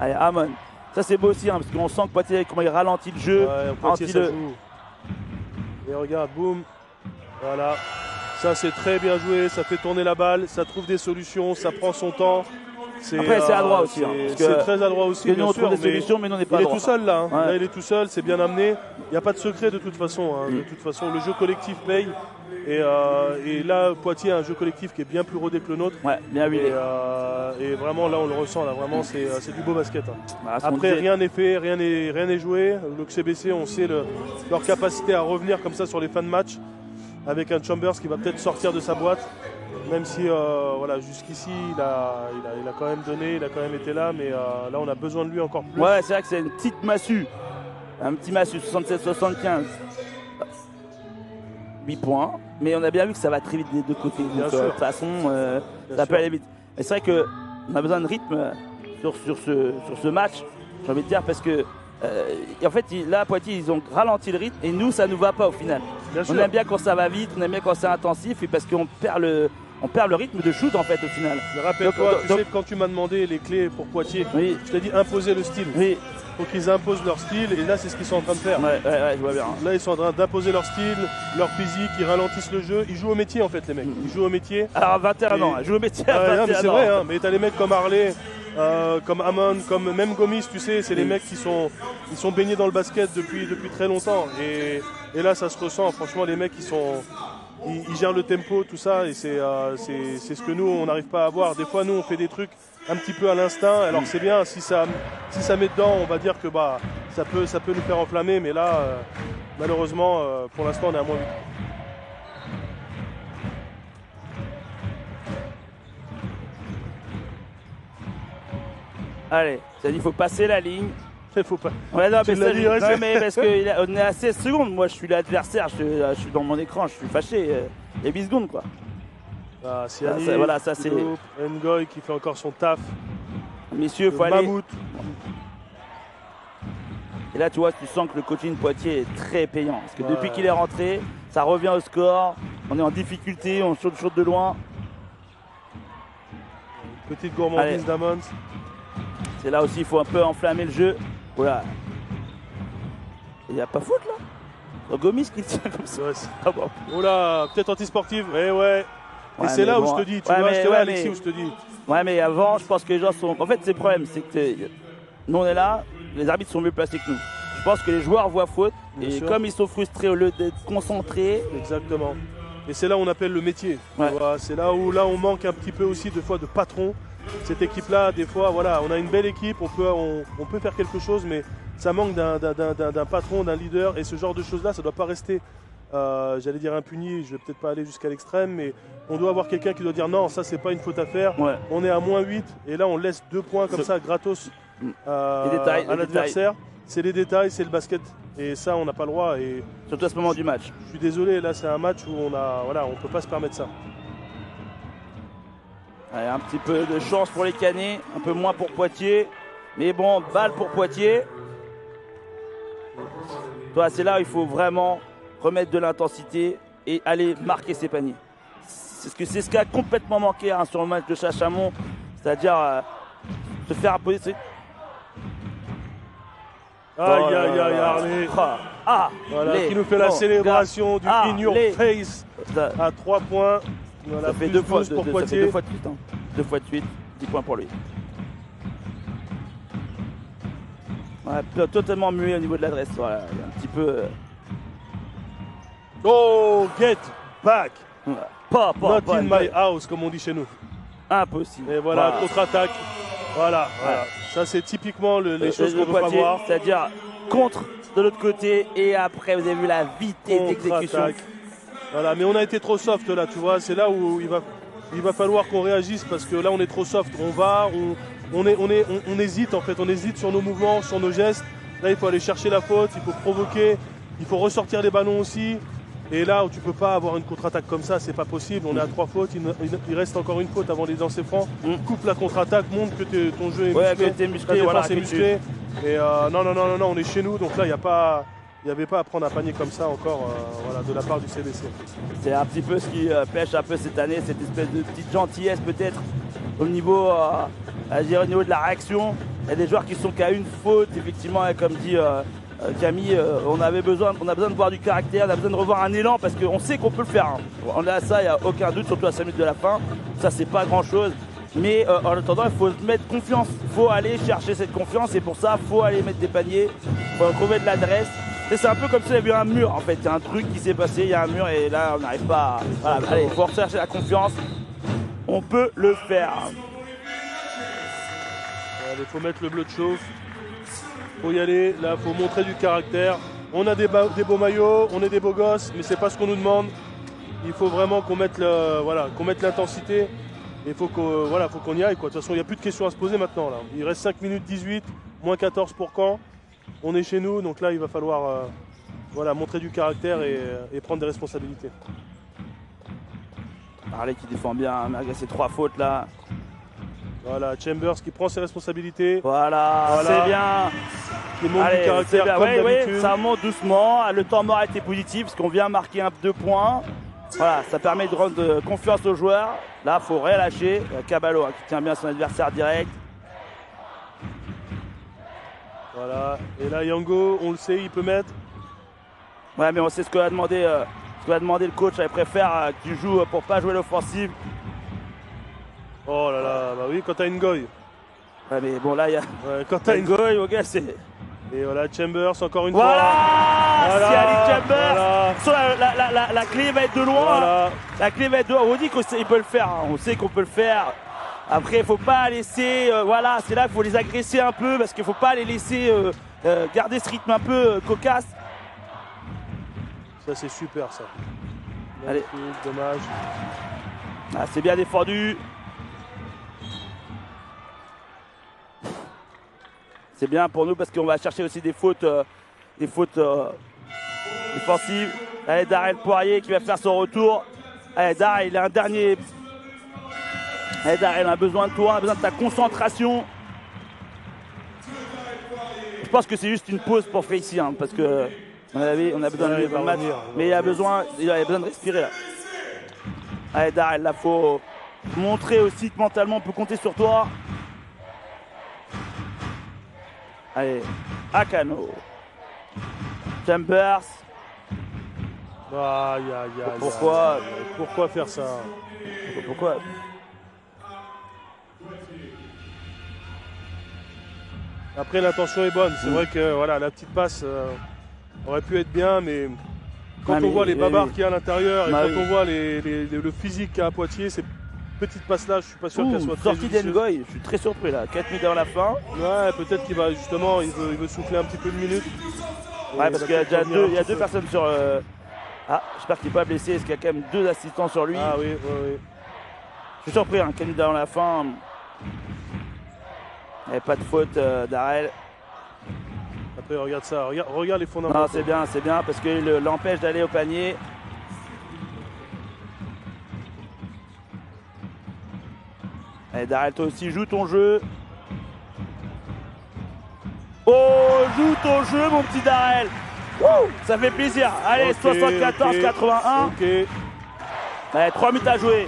Allez, Amon. Ça, c'est beau aussi, hein, parce qu'on sent que Poitiers, comment il ralentit le jeu. Ouais, Poitiers, ça joue. Et regarde, boum. Voilà. Ça, c'est très bien joué. Ça fait tourner la balle. Ça trouve des solutions. Ça prend son temps. Après, c'est adroit aussi. Hein, c'est très adroit aussi. Nous, on trouve des solutions, mais nous, on n'est pas adroit. Il est tout seul là. Hein. Là, il est tout seul. C'est bien amené. Il n'y a pas de secret de toute façon. Hein. De toute façon, le jeu collectif paye. Et là, Poitiers a un jeu collectif qui est bien plus rodé que le nôtre. Ouais, bien huilé. Et vraiment, là, on le ressent. Là, vraiment, c'est du beau basket. Hein. Après, rien n'est fait, rien n'est joué. Le CBC, on sait leur capacité à revenir comme ça sur les fins de match avec un Chambers qui va peut-être sortir de sa boîte. Même si, voilà, jusqu'ici, il a quand même donné, il a quand même été là. Mais là, on a besoin de lui encore plus. Ouais, c'est vrai que c'est une petite massue. Un petit massue, 67-75. 8 points, mais on a bien vu que ça va très vite des deux côtés. Donc, de toute façon, ça peut aller vite. Et c'est vrai qu'on a besoin de rythme sur ce match, j'ai envie de dire, parce que en fait, là, à Poitiers, ils ont ralenti le rythme et nous, ça ne nous va pas au final. On aime bien quand ça va vite, on aime bien quand c'est intensif, et parce qu'on perd on perd le rythme de shoot en fait au final. Rappelle-toi, Donc- tu donc- sais, quand tu m'as demandé les clés pour Poitiers, Oui, je t'ai dit imposer le style. oui, Il faut qu'ils imposent leur style et là c'est ce qu'ils sont en train de faire. ouais, je vois bien. Là ils sont en train d'imposer leur style, leur physique, ils ralentissent le jeu, ils jouent au métier en fait les mecs. Ils jouent au métier. Alors à 21 Et- ans, je joue au métier à Ah, 21 non, mais c'est ans. vrai, hein, mais t'as les mecs comme Harley, comme Amon, comme même Gomis, tu sais, c'est les mecs qui sont baignés dans le basket depuis très longtemps. Et là ça se ressent, franchement les mecs ils gèrent le tempo, tout ça, et c'est ce que nous on n'arrive pas à avoir. Des fois nous on fait des trucs un petit peu à l'instinct, alors c'est bien, si ça met dedans, on va dire que bah ça peut nous faire enflammer, mais là malheureusement pour l'instant on est à moins 8. Allez, ça dit il faut passer la ligne. Il faut pas. Ouais, non, Tu mais, l'as ça, dit, ouais, non, c'est- mais parce qu'on est à 16 secondes. Moi, je suis l'adversaire. Je suis dans mon écran. Je suis fâché. Il y a 8 secondes, quoi. Ah, Siani, voilà, ça, c'est- Philippe, Ngoy qui fait encore son taf. Messieurs, faut aller. Mammouth. Et là, tu vois, tu sens que le coaching Poitiers est très payant. Parce que Ouais. depuis qu'il est rentré, ça revient au score. On est en difficulté. On saute de loin. Petite gourmandise Allez. d'Amons. C'est là aussi, il faut un peu enflammer le jeu. Voilà. Il n'y a pas faute, là. C'est Gomis qui tient comme ça. Ouais, Ah bon. oh là, peut-être antisportive. Eh ouais. Et Ouais, c'est mais là où bon, je te dis, tu ouais, vois, mais- c'est là ouais, Alexis mais- où je te dis. Ouais, mais avant, je pense que les gens sont. En fait, c'est le problème, c'est que nous, on est là, les arbitres sont mieux placés que nous. Je pense que les joueurs voient faute, Bien et sûr. comme ils sont frustrés au lieu d'être concentrés, Exactement. Et c'est là où on appelle le métier. tu Ouais. vois. C'est là où on manque un petit peu aussi de fois de patron. Cette équipe-là, des fois, voilà, on a une belle équipe, on peut faire quelque chose, mais ça manque d'un patron, d'un leader. Et ce genre de choses-là, ça ne doit pas rester, j'allais dire impuni. Je vais peut-être pas aller jusqu'à l'extrême, mais on doit avoir quelqu'un qui doit dire non, ça c'est pas une faute à faire. ouais. On est à moins 8 et là on laisse 2 points comme ça gratos Les détails, à les l'adversaire. C'est les détails, c'est le basket et ça on n'a pas le droit. Et Surtout à ce moment du match. je suis désolé, là c'est un match où on peut pas se permettre ça. Allez, un petit peu de chance pour les Canets, un peu moins pour Poitiers. Mais bon, balle pour Poitiers. Toi, c'est là où il faut vraiment remettre de l'intensité et aller marquer ses paniers. C'est ce qui a complètement manqué hein, sur le match de Chachamont. C'est-à-dire se faire imposer. Aïe aïe aïe Harley. Ah, Voilà, les qui nous fait la célébration du Ah, in your les- face Ça, à 3 points. Voilà, ça fait plus 2 fois, 12 pour ça fait Poitiers. 2 fois de suite. Hein. 2 fois de suite, 10 points pour lui. Ouais, totalement muet au niveau de l'adresse. Voilà, il y a un petit peu. Oh, get back. Pas Not pas in my house, comme on dit chez nous. impossible. Et voilà, contre-attaque. Voilà, voilà. Ça c'est typiquement les choses qu'on ne veut pas Poitiers, voir. c'est-à-dire contre de l'autre côté et après vous avez vu la vitesse d'exécution. Contre-attaque. Voilà, mais on a été trop soft là, tu vois. C'est là où il va falloir qu'on réagisse parce que là on est trop soft. On hésite en fait, on hésite sur nos mouvements, sur nos gestes. Là il faut aller chercher la faute, il faut provoquer, il faut ressortir les ballons aussi. Et là où tu peux pas avoir une contre-attaque comme ça, c'est pas possible. On est à 3 fautes, il reste encore une faute avant les lancers francs. Coupe la contre-attaque, montre que ton jeu est Ouais, musclé, que t'es musclé, ta défense voilà, est que tu- musclée. Et non, on est chez nous, donc là il n'y avait pas à prendre un panier comme ça encore voilà, de la part du CBC. C'est un petit peu ce qui pêche un peu cette année, cette espèce de petite gentillesse peut-être au niveau, à dire, au niveau de la réaction. Il y a des joueurs qui sont qu'à une faute, effectivement, et comme dit Camille, on a besoin de voir du caractère, on a besoin de revoir un élan parce qu'on sait qu'on peut le faire. Hein. On est à ça, il n'y a aucun doute, surtout à 5 minutes de la fin. Ça, c'est pas grand-chose. Mais en attendant, il faut se mettre confiance. Il faut aller chercher cette confiance et pour ça, il faut aller mettre des paniers, il faut trouver de l'adresse. Et c'est un peu comme s'il y avait un mur en fait. Il y a un truc qui s'est passé, il y a un mur et là, on n'arrive pas à... Voilà, allez, il faut rechercher la confiance. On peut le faire. Il faut mettre le bleu de chauffe. Faut y aller, là, faut montrer du caractère. On a des beaux maillots, on est des beaux gosses, mais c'est pas ce qu'on nous demande. Il faut vraiment qu'on mette l'intensité. Il faut qu'on y aille. Quoi. De toute façon, il n'y a plus de questions à se poser maintenant. Là. Il reste 5 minutes 18, moins 14 pour Caen. On est chez nous, donc là, il va falloir montrer du caractère et prendre des responsabilités. Harley qui défend bien, malgré ces 3 fautes là. Voilà, Chambers qui prend ses responsabilités, Voilà. C'est bien. qui montre Allez, du c'est caractère bien. comme Oui, d'habitude. ça monte doucement. Le temps mort a été positif parce qu'on vient marquer 2 points. Voilà, ça permet de rendre confiance aux joueurs. Là, il faut rien lâcher. Caballo qui tient bien son adversaire direct. Voilà. Et là, Yango, on le sait, il peut mettre. Ouais, mais on sait ce que va demander le coach. Il préfère que tu joues pour pas jouer l'offensive. Oh là là, bah oui, quand t'as une goy. Ouais, mais bon, là, il y a Quand t'as une goy. goal, ok, c'est. Et voilà, Chambers, encore une Voilà, fois. c'est Ali Chambers. Voilà. Sur la clé va être de loin. Voilà. La clé va être de loin. On dit qu'il peut le faire. Hein. On sait qu'on peut le faire. Après, il ne faut pas laisser. Voilà, c'est là qu'il faut les agresser un peu parce qu'il ne faut pas les laisser garder ce rythme un peu cocasse. Ça, c'est super, ça. Allez. Dommage. Ah, c'est bien défendu. C'est bien pour nous parce qu'on va chercher aussi des fautes défensives. Allez, Darrell Poirier qui va faire son retour. Allez, Darrell, il a un dernier. Allez, Darrell, on a besoin de toi, on a besoin de ta concentration. Je pense que c'est juste une pause pour Facy, hein, parce que on a besoin de lui dans le match. Mais il a besoin de respirer là. Allez, Darrell, là, faut montrer aussi que mentalement on peut compter sur toi. Allez, Akano. Chambers. Aïe, aïe, aïe. Pourquoi faire ça? Pourquoi? Après, l'intention est bonne. C'est vrai que voilà, la petite passe aurait pu être bien, mais quand on voit les babards qu'il y a à l'intérieur et quand on voit le physique qu'il y a à Poitiers, ces petites passes-là, je suis pas sûr qu'elles soient très sortie d'Engoy, je suis très surpris là. 4 minutes avant la fin. Ouais, peut-être qu'il va justement, il veut souffler un petit peu de minutes. Ouais, parce qu'il y a déjà deux personnes sur. Ah, j'espère qu'il n'est pas blessé, parce qu'il y a quand même 2 assistants sur lui. Ah oui, oui, oui. Je suis surpris, hein, 4 minutes avant la fin. Il n'y avait pas de faute d'Arel. Après, regarde ça, regarde les fondamentaux. Non, c'est bien, parce qu'il l'empêche d'aller au panier. Allez, Darrell, toi aussi, joue ton jeu. Oh, joue ton jeu, mon petit Darrell. Ça fait plaisir. Allez, 74-81. Ok. Allez, 3 minutes à jouer.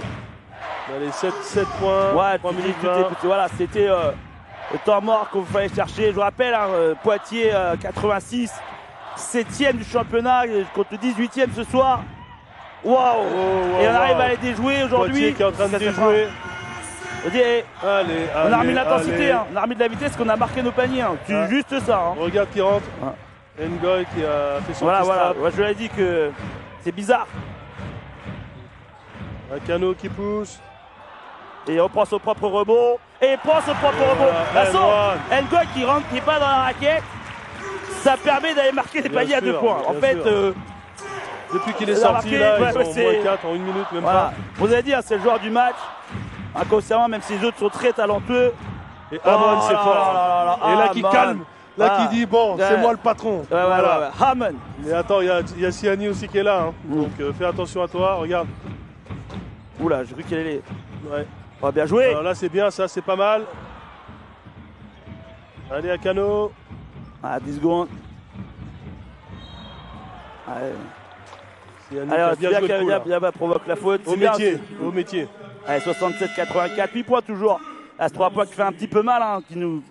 Allez, 7 points. Ouais, 3 minutes 20. voilà, c'était le temps mort qu'on fallait chercher. Je vous rappelle, hein, Poitiers 86, 7e du championnat contre 18e ce soir. Waouh! Et on arrive à les déjouer aujourd'hui. Poitiers qui est en train de déjouer. Allez, on a remis l'intensité, hein. On a remis de la vitesse, qu'on a marqué nos paniers. Hein. C'est juste ça. Hein. Regarde qui rentre. Ngoy qui a fait son petit strap. Moi, je l'ai dit que c'est bizarre. Akano qui pousse. Et il reprend son propre rebond. Et il prend son propre rebond. Attention, Ngoy qui rentre, qui n'est pas dans la raquette. Ça permet d'aller marquer des paniers à 2 points. En fait, depuis qu'il est sorti, là, ils sont moins 4 en 1 minute, même pas. Vous avez dit, hein, c'est le joueur du match. Inconsciemment, même si les autres sont très talentueux. Et Hammond, c'est fort. Et là, qui calme. Là, qui dit, bon, c'est moi le patron. Voilà. Hammond. Mais attends, il y a Siani aussi qui est là. Hein. Donc, fais attention à toi. Regarde. Oula, j'ai cru qu'elle allait. Ouais. On va bien jouer. Alors là, c'est bien, ça, c'est pas mal. Allez, Akano. 10 secondes. Allez. Siani Diaba provoque la faute. Au métier. Allez, 67-84, 8 points toujours. Là, ce 3 points qui fait un petit peu mal, hein, qui nous...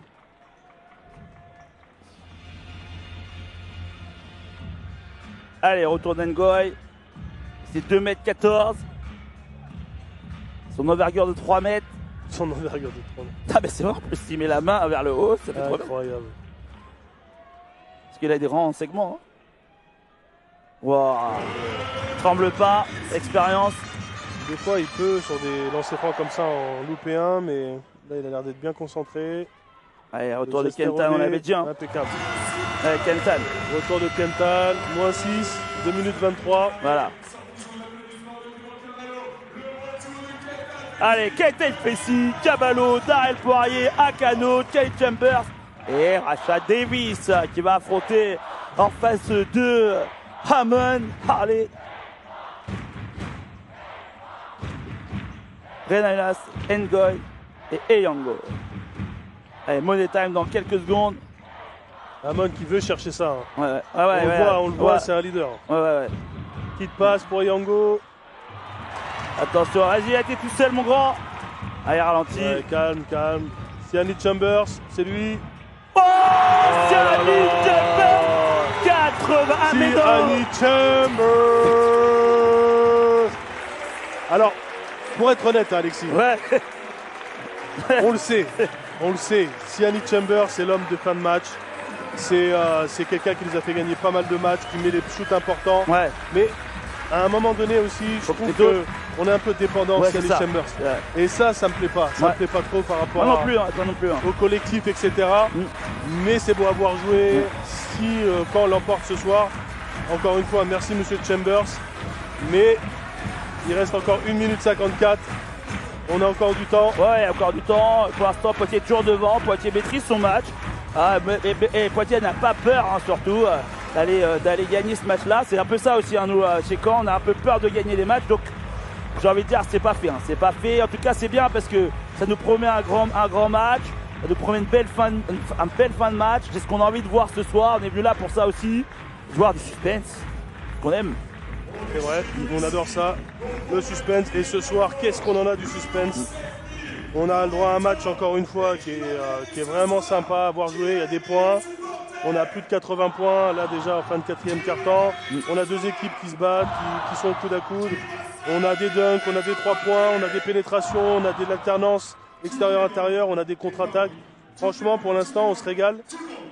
Allez, retour d'Ngoy. C'est 2,14 m. Son envergure de 3 mètres. Son envergure de 3 mètres. Ah, mais c'est vrai, en plus, s'il met la main vers le haut, ça fait trop bien. Incroyable. Parce qu'il a des rangs en segment. Hein. Wow. Tremble pas, expérience. Des fois, il peut sur des lancers francs comme ça en louper un, mais là, il a l'air d'être bien concentré. Allez, retour de Kentan, on l'avait dit. Hein. Impeccable. Allez, Kentan. Retour de Kentan, moins 6, 2 minutes 23. Voilà. Allez, Keita Facy, Caballo, Darrell Poirier, Akano, Kelly Chambers et Rashad Davis qui va affronter en face de Hammond, Harley. Renalas, Ngoy et Eyango. Allez, money time dans quelques secondes. Hammond qui veut chercher ça. Hein. On le voit, c'est un leader. Ouais. Petite passe pour Eyango. Attention, vas-y, t'es tout seul, mon grand. Allez, ralenti. Ouais, calme, calme. Siani Chambers, c'est lui. Oh, Siani Chambers 81 médailles. Siani Chambers. Alors, pour être honnête, hein, Alexis, Ouais. on le sait. Siani Chambers, c'est l'homme de fin de match. C'est quelqu'un qui nous a fait gagner pas mal de matchs, qui met des shoots importants. Ouais. Mais à un moment donné aussi, je trouve qu'on est un peu dépendant de Ouais, Siani c'est ça. Chambers. Ouais. Et ça me plaît pas. Ça me plaît pas trop par rapport Moi non plus, toi non plus. au collectif, etc. Mais c'est beau à voir jouer. Si quand on l'emporte ce soir, encore une fois, merci Monsieur Chambers. Mais il reste encore 1 minute 54. On a encore du temps. Ouais, il y a encore du temps. Pour l'instant, Poitiers est toujours devant. Poitiers maîtrise son match. Ah, et Poitiers n'a pas peur, hein, surtout, d'aller gagner ce match-là. C'est un peu ça aussi, hein, nous, chez Caen, on a un peu peur de gagner les matchs. Donc, j'ai envie de dire, c'est pas fait. Hein, c'est pas fait. En tout cas, c'est bien parce que ça nous promet un grand match. Ça nous promet une belle fin de match. C'est ce qu'on a envie de voir ce soir. On est venu là pour ça aussi. Voir du suspense. Qu'on aime. C'est vrai, on adore ça. Le suspense. Et ce soir, qu'est-ce qu'on en a du suspense? On a le droit à un match, encore une fois, qui est vraiment sympa à voir jouer. Il y a des points. On a plus de 80 points, là déjà en fin de quatrième quart-temps. On a deux équipes qui se battent, qui sont coude à coude. On a des dunks, on a des 3 points, on a des pénétrations, on a de l'alternance extérieur-intérieur, on a des contre-attaques. Franchement, pour l'instant, on se régale.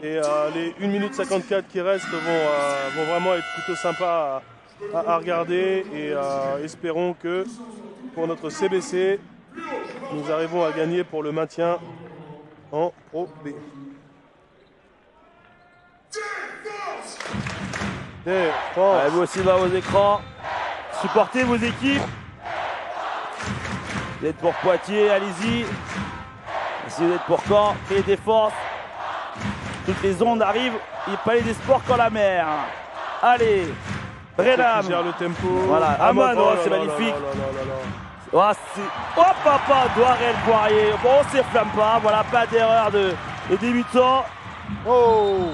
Et les 1 minute 54 qui restent vont vraiment être plutôt sympas à regarder. Et espérons que pour notre CBC, nous arrivons à gagner pour le maintien en Pro B. Ouais, vous aussi dans vos écrans. Supportez vos équipes. Vous êtes pour Poitiers, allez-y. Si vous êtes pour Caen, créez des forces. Toutes les ondes arrivent. Il n'y a pas les sports qu'en la mer. Allez, Brenham. Qui gère le tempo. Voilà, Amon, c'est magnifique. Oh, papa, Douarel Poirier. Bon, on ne s'enflamme pas. Voilà, pas d'erreur de débutant. Oh!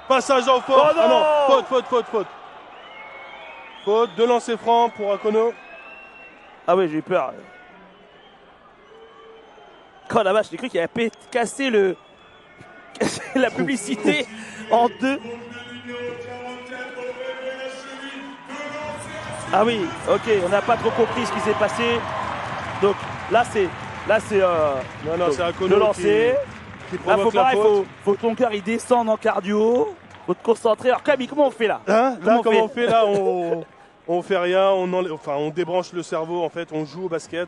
Passage en faute. Oh non! Ah non, faute. Faute, 2 lancers francs pour Akono. Ah oui, j'ai eu peur. Oh la vache, j'ai cru qu'il avait cassé la publicité en deux. Ah oui, ok, on n'a pas trop compris ce qui s'est passé. Donc là c'est Non, c'est Akono le lancer. qui Là, provoque la faute. faut que ton cœur il descende en cardio. Faut te concentrer. Alors Camille, comment on fait là? Hein, là, comment on fait là? On fait rien, on débranche le cerveau en fait, on joue au basket,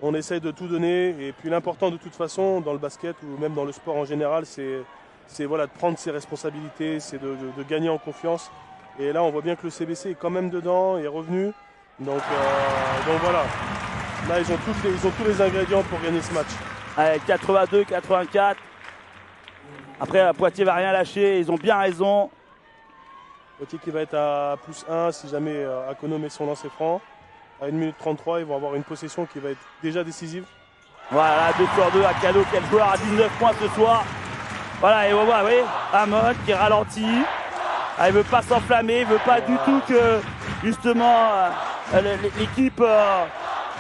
on essaye de tout donner. Et puis l'important de toute façon dans le basket ou même dans le sport en général, c'est voilà, de prendre ses responsabilités, c'est de gagner en confiance. Et là on voit bien que le CBC est quand même dedans, est revenu. Donc voilà, là ils ont tous les ingrédients pour gagner ce match. Allez, 82, 84. Après Poitiers va rien lâcher, ils ont bien raison. Poitiers qui va être à +1 si jamais Akono met son lancer franc. À 1 minute 33, ils vont avoir une possession qui va être déjà décisive. Voilà, 2 sur 2 à Cano, quel joueur à 19 points ce soir. Voilà, et on voit, oui, Amon qui ralentit. Ah, il ne veut pas s'enflammer, il ne veut pas du tout que justement l'équipe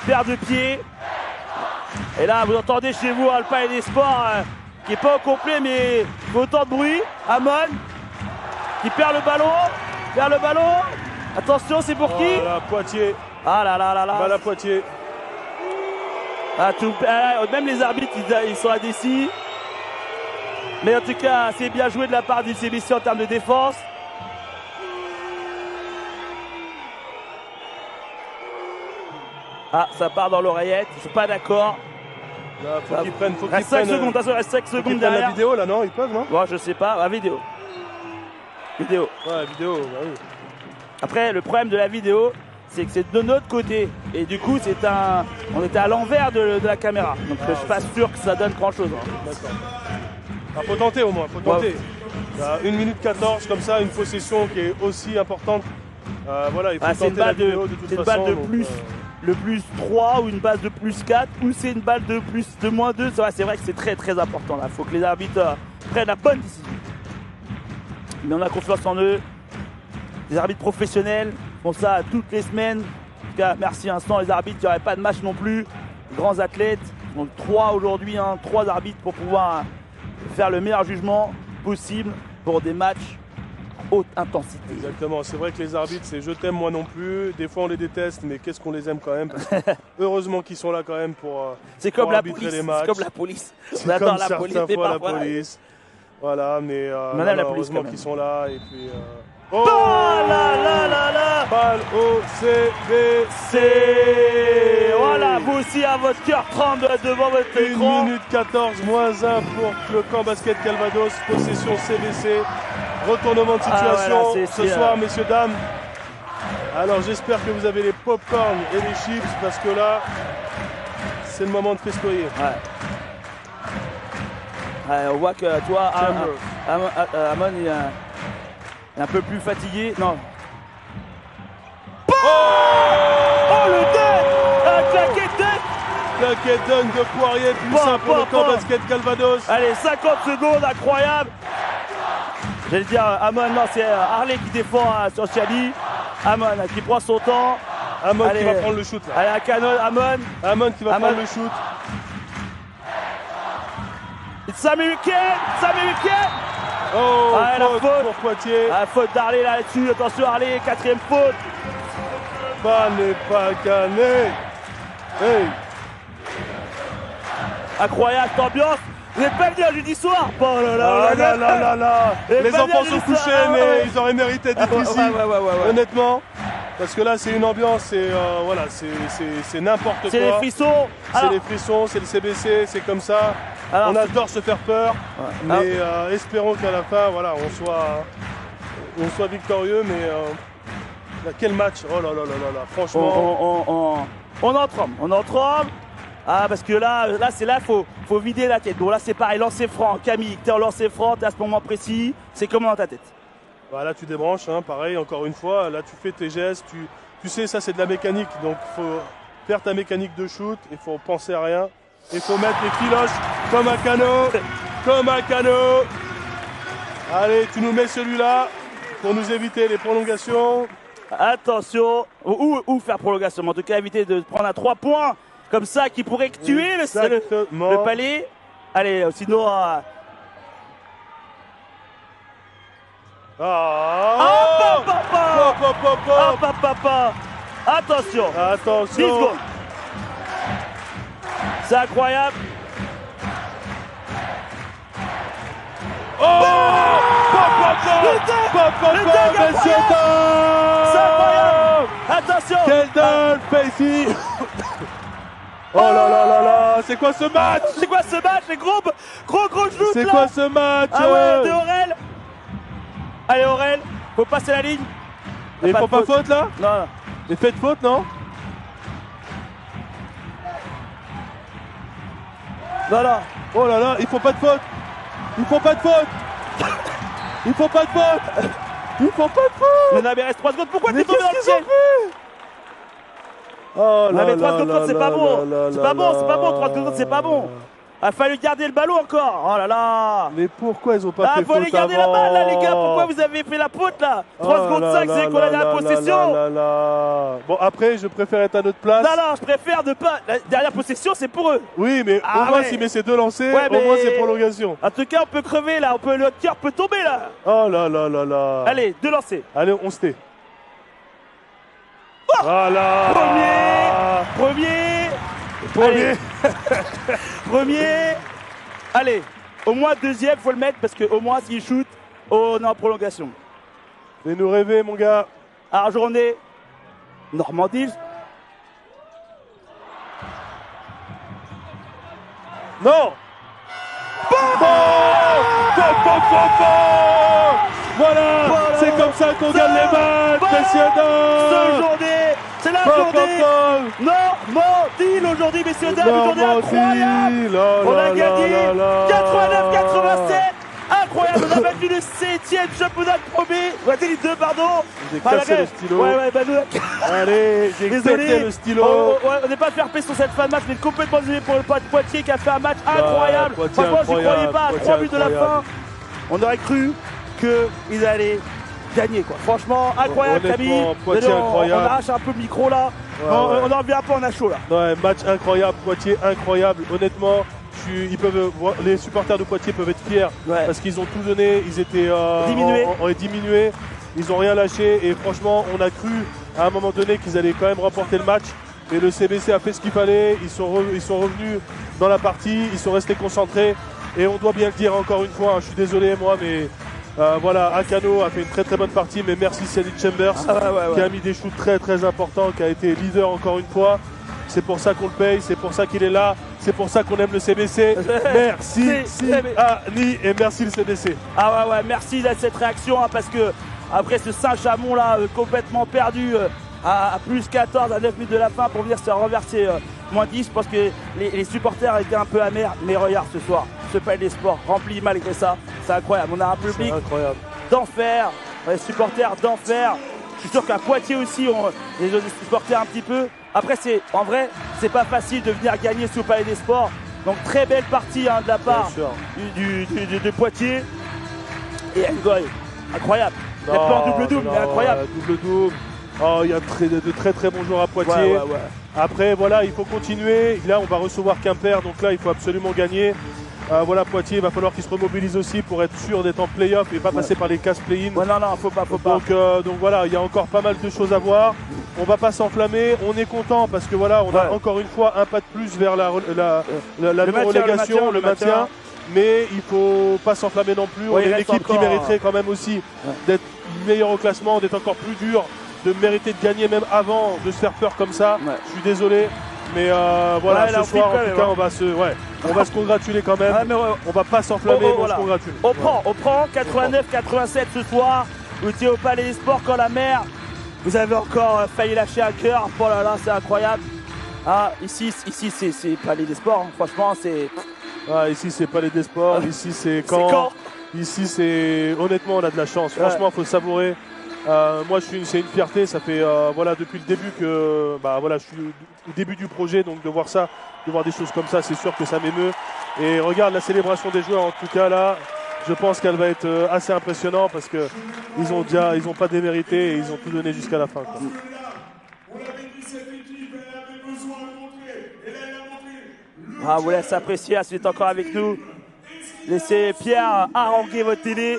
perde pied. Et là, vous entendez chez vous le Palais des Sports qui n'est pas au complet, mais il fait autant de bruit. Amon qui perd le ballon. Attention, c'est pour qui? Voilà, Poitiers. Ah là là là là. Voilà Poitiers. Même les arbitres, ils sont indécis. Mais en tout cas, c'est bien joué de la part du CBC en termes de défense. Ah, ça part dans l'oreillette, je suis pas d'accord. Faut qu'ils prennent. Reste 5 secondes, attention, reste 5 secondes derrière. La vidéo là, non? Ils peuvent, non? Bon, je sais pas, la vidéo. Ouais, vidéo, bah oui. Après, le problème de la vidéo, c'est que c'est de notre côté. Et du coup, on était à l'envers de la caméra. Donc je suis pas sûr que ça donne grand chose. Hein. D'accord. Ah, faut tenter au moins, faut tenter. Ouais. 1 minute 14, comme ça, une possession qui est aussi importante. Voilà, il faut tenter la vidéo de toute façon. C'est une balle de plus, le plus 3 ou une balle de plus 4 ou c'est une balle de plus de moins 2. C'est vrai que c'est très très important là. Il faut que les arbitres prennent la bonne décision. Mais on a confiance en eux. Les arbitres professionnels font ça toutes les semaines. tout cas, merci Instant, les arbitres, il n'y aurait pas de match non plus. Grands athlètes, donc 3 aujourd'hui, 3 arbitres pour pouvoir faire le meilleur jugement possible pour des matchs haute intensité. Exactement, c'est vrai que les arbitres, c'est je t'aime moi non plus. Des fois on les déteste, mais qu'est-ce qu'on les aime quand même. Parce que heureusement qu'ils sont là quand même pour c'est comme pour la arbitrer police. les matchs. C'est comme la police. C'est comme certaines fois la police. Voilà, mais Madame la police, heureusement quand même. qu'ils sont là. Et puis, Oh là là là là. Balle au CBC. Voilà, vous aussi à votre cœur tremble devant votre 1 écran. minute 14, moins 1 pour le camp basket Calvados. Possession CBC. Retournement de situation voilà, ce soir, messieurs, dames. Alors j'espère que vous avez les pop-corn et les chips parce que là, c'est le moment de festoyer. Ouais, on voit que toi, Chamber. Amon, il est un peu plus fatigué. Non. Oh le dunk! Un claquet dunk! Claquet dunk de Poirier, plus 1 pour le camp basket Calvados. Allez, 50 secondes, incroyable! J'allais dire Amon, non, c'est Harley qui défend sur Chali. Amon qui prend son temps. Amon Allez, qui va prendre le shoot là. Allez, à canon, Amon. Amon qui va prendre le shoot. It's américain! Oh, la faute pour Poitiers. La faute d'Harley là-dessus, attention Harley, 4e faute. Pas n'est pas cané. Hey. Incroyable cette ambiance. Vous n'êtes pas venus un jeudi soir? Oh là là, Ah là là là là. Les enfants sont couchés, mais ils auraient mérité d'être ici. Ouais. Honnêtement. Parce que là, c'est une ambiance, voilà, c'est n'importe quoi. C'est les frissons. C'est les frissons, c'est le CBC, c'est comme ça. Alors, on adore se faire peur, mais espérons qu'à la fin, voilà, on soit victorieux. Mais là, quel match! Oh là là là là là, franchement. on en tremble. Ah, parce que là, faut vider la tête. Bon, là, c'est pareil, lancer franc. Camille, t'es en lancer franc, t'es à ce moment précis. C'est comment dans ta tête? Bah, là, tu débranches, hein, pareil, encore une fois. Là, tu fais tes gestes. Tu sais, ça, c'est de la mécanique. Donc, il faut faire ta mécanique de shoot. Il faut penser à rien. Il faut mettre les filoches comme un canot. Comme un canot. Allez, tu nous mets celui-là pour nous éviter les prolongations. Attention. Ou faire prolongation. Mais en tout cas, éviter de prendre à 3 points. Comme ça, qui pourrait tuer le palais. Allez, sinon... Attention. 10 secondes. C'est incroyable. Messieurs, c'est incroyable. Attention. Quel dunk, Facey. Oh là là là là, c'est quoi ce match? C'est quoi ce match? Les gros genoux. C'est quoi ce match? Ah ouais, de Aurel. Allez Aurel, faut passer la ligne. Il faut pas faute là? Non. Il fait de faute, non? Non. Oh là là, il faut pas de faute. Il faut pas de faute. Il faut pas de faute. Il faut pas de faute. Mais il reste 3 secondes. Pourquoi t'es tombé dans le ciel? Oh là mais 3 là secondes, là c'est pas là bon. là C'est pas bon, là c'est pas bon. 3 là. secondes, c'est pas bon. Il a fallu garder le ballon encore. Oh là là. Mais pourquoi ils ont pas fait faut faute aller garder avant? la balle là, les gars. Pourquoi vous avez fait la faute là? 3 secondes 5, c'est qu'on a la possession. Bon, après, je préfère être à notre place. Non, je préfère ne pas. La dernière possession, c'est pour eux. Oui, mais au moins, s'il met ses 2 lancers, Ouais, au moins, c'est prolongation. En tout cas, on peut crever là. Notre cœur peut tomber là. Oh là là là là. Allez, 2 lancers. Allez, on se tait. Voilà. Premier. Premier. Allez, au moins 2e, faut le mettre parce que au moins s'il shoot, on est en prolongation. Fais-nous rêver, mon gars. Alors, journée. Normandie. Non. Voilà, c'est comme ça qu'on gagne les matchs, messieurs, dames. Cette journée, c'est la journée Normandie aujourd'hui, messieurs, dames, une journée incroyable. On a gagné 89-87. Incroyable, on a battu le 7e championnat de premier. On a été les 2, pardon. J'ai cassé le stylo. Allez, j'ai pété le stylo. On n'est pas fair play sur cette fin de match, mais complètement désolé pour le Poitiers qui a fait un match incroyable. Poitiers, franchement, j'y croyais pas. À 3 buts de la incroyable. fin, on aurait cru qu'ils allaient gagner, quoi. Franchement, incroyable, Honnêtement, Camille. Poitiers, On incroyable. arrache un peu le micro là. On en revient pas, on a chaud là. Ouais, match incroyable, Poitiers incroyable. Honnêtement, les supporters de Poitiers peuvent être fiers parce qu'ils ont tout donné. Ils étaient diminués. Ils n'ont rien lâché et franchement, on a cru à un moment donné qu'ils allaient quand même remporter le match. Mais le CBC a fait ce qu'il fallait. Ils sont revenus dans la partie. Ils sont restés concentrés. Et on doit bien le dire encore une fois. Je suis désolé moi, mais voilà, Akano a fait une très très bonne partie. Mais merci Cedric Chambers qui a mis des shoots très très importants, qui a été leader encore une fois. C'est pour ça qu'on le paye, c'est pour ça qu'il est là, c'est pour ça qu'on aime le CBC. Merci Ani et merci le CBC. Ah ouais, merci de cette réaction parce que après ce Saint-Chamond là complètement perdu à plus 14 à 9 minutes de la fin pour venir se renverser moins 10, je pense que les supporters étaient un peu amers. Mais regarde ce soir, ce palais des sports rempli malgré ça, c'est incroyable. On a un public d'enfer, les supporters d'enfer. Je suis sûr qu'à Poitiers aussi, les autres supporters un petit peu. Après, en vrai, c'est pas facile de venir gagner sous le Palais des Sports. Donc très belle partie de la part de Poitiers. Et Ngoy, incroyable. Il a pas en double-double, mais incroyable. Double-double. Oh, il y a de très très bons joueurs à Poitiers. Après, voilà, il faut continuer. Là, on va recevoir Quimper, donc là, il faut absolument gagner. Voilà, Poitiers, il va falloir qu'ils se remobilisent aussi pour être sûr d'être en play-off et pas passer par les cases play-in. Non, faut pas. Donc voilà, il y a encore pas mal de choses à voir. On va pas s'enflammer. On est content parce que voilà, on a encore une fois un pas de plus vers la relégation, le maintien. Mais il faut pas s'enflammer non plus. On est une équipe qui mériterait quand même aussi d'être meilleure au classement, d'être encore plus dur, de mériter de gagner même avant de se faire peur comme ça. Je suis désolé. Mais voilà, ce soir, en tout cas, on va se congratuler quand même. On va pas s'enflammer, mais on se congratule. On prend 89-87 ce soir. Vous étiez au Palais des Sports quand la mer. Vous avez encore failli lâcher un cœur. Oh là là, c'est incroyable. Ah, ici c'est Palais des Sports. Hein. Franchement, c'est. Ici, c'est Palais des Sports. Ici, c'est Caen. Ici, c'est. Honnêtement, on a de la chance. Franchement, il faut savourer. Moi, c'est une fierté. Ça fait depuis le début que je suis au début du projet, donc de voir ça, de voir des choses comme ça, c'est sûr que ça m'émeut. Et regarde la célébration des joueurs, en tout cas là, je pense qu'elle va être assez impressionnante parce que ils ont pas démérité et ils ont tout donné jusqu'à la fin. Quoi. On vous laisse apprécier, c'est encore avec nous. Laissez Pierre haranguer votre télé.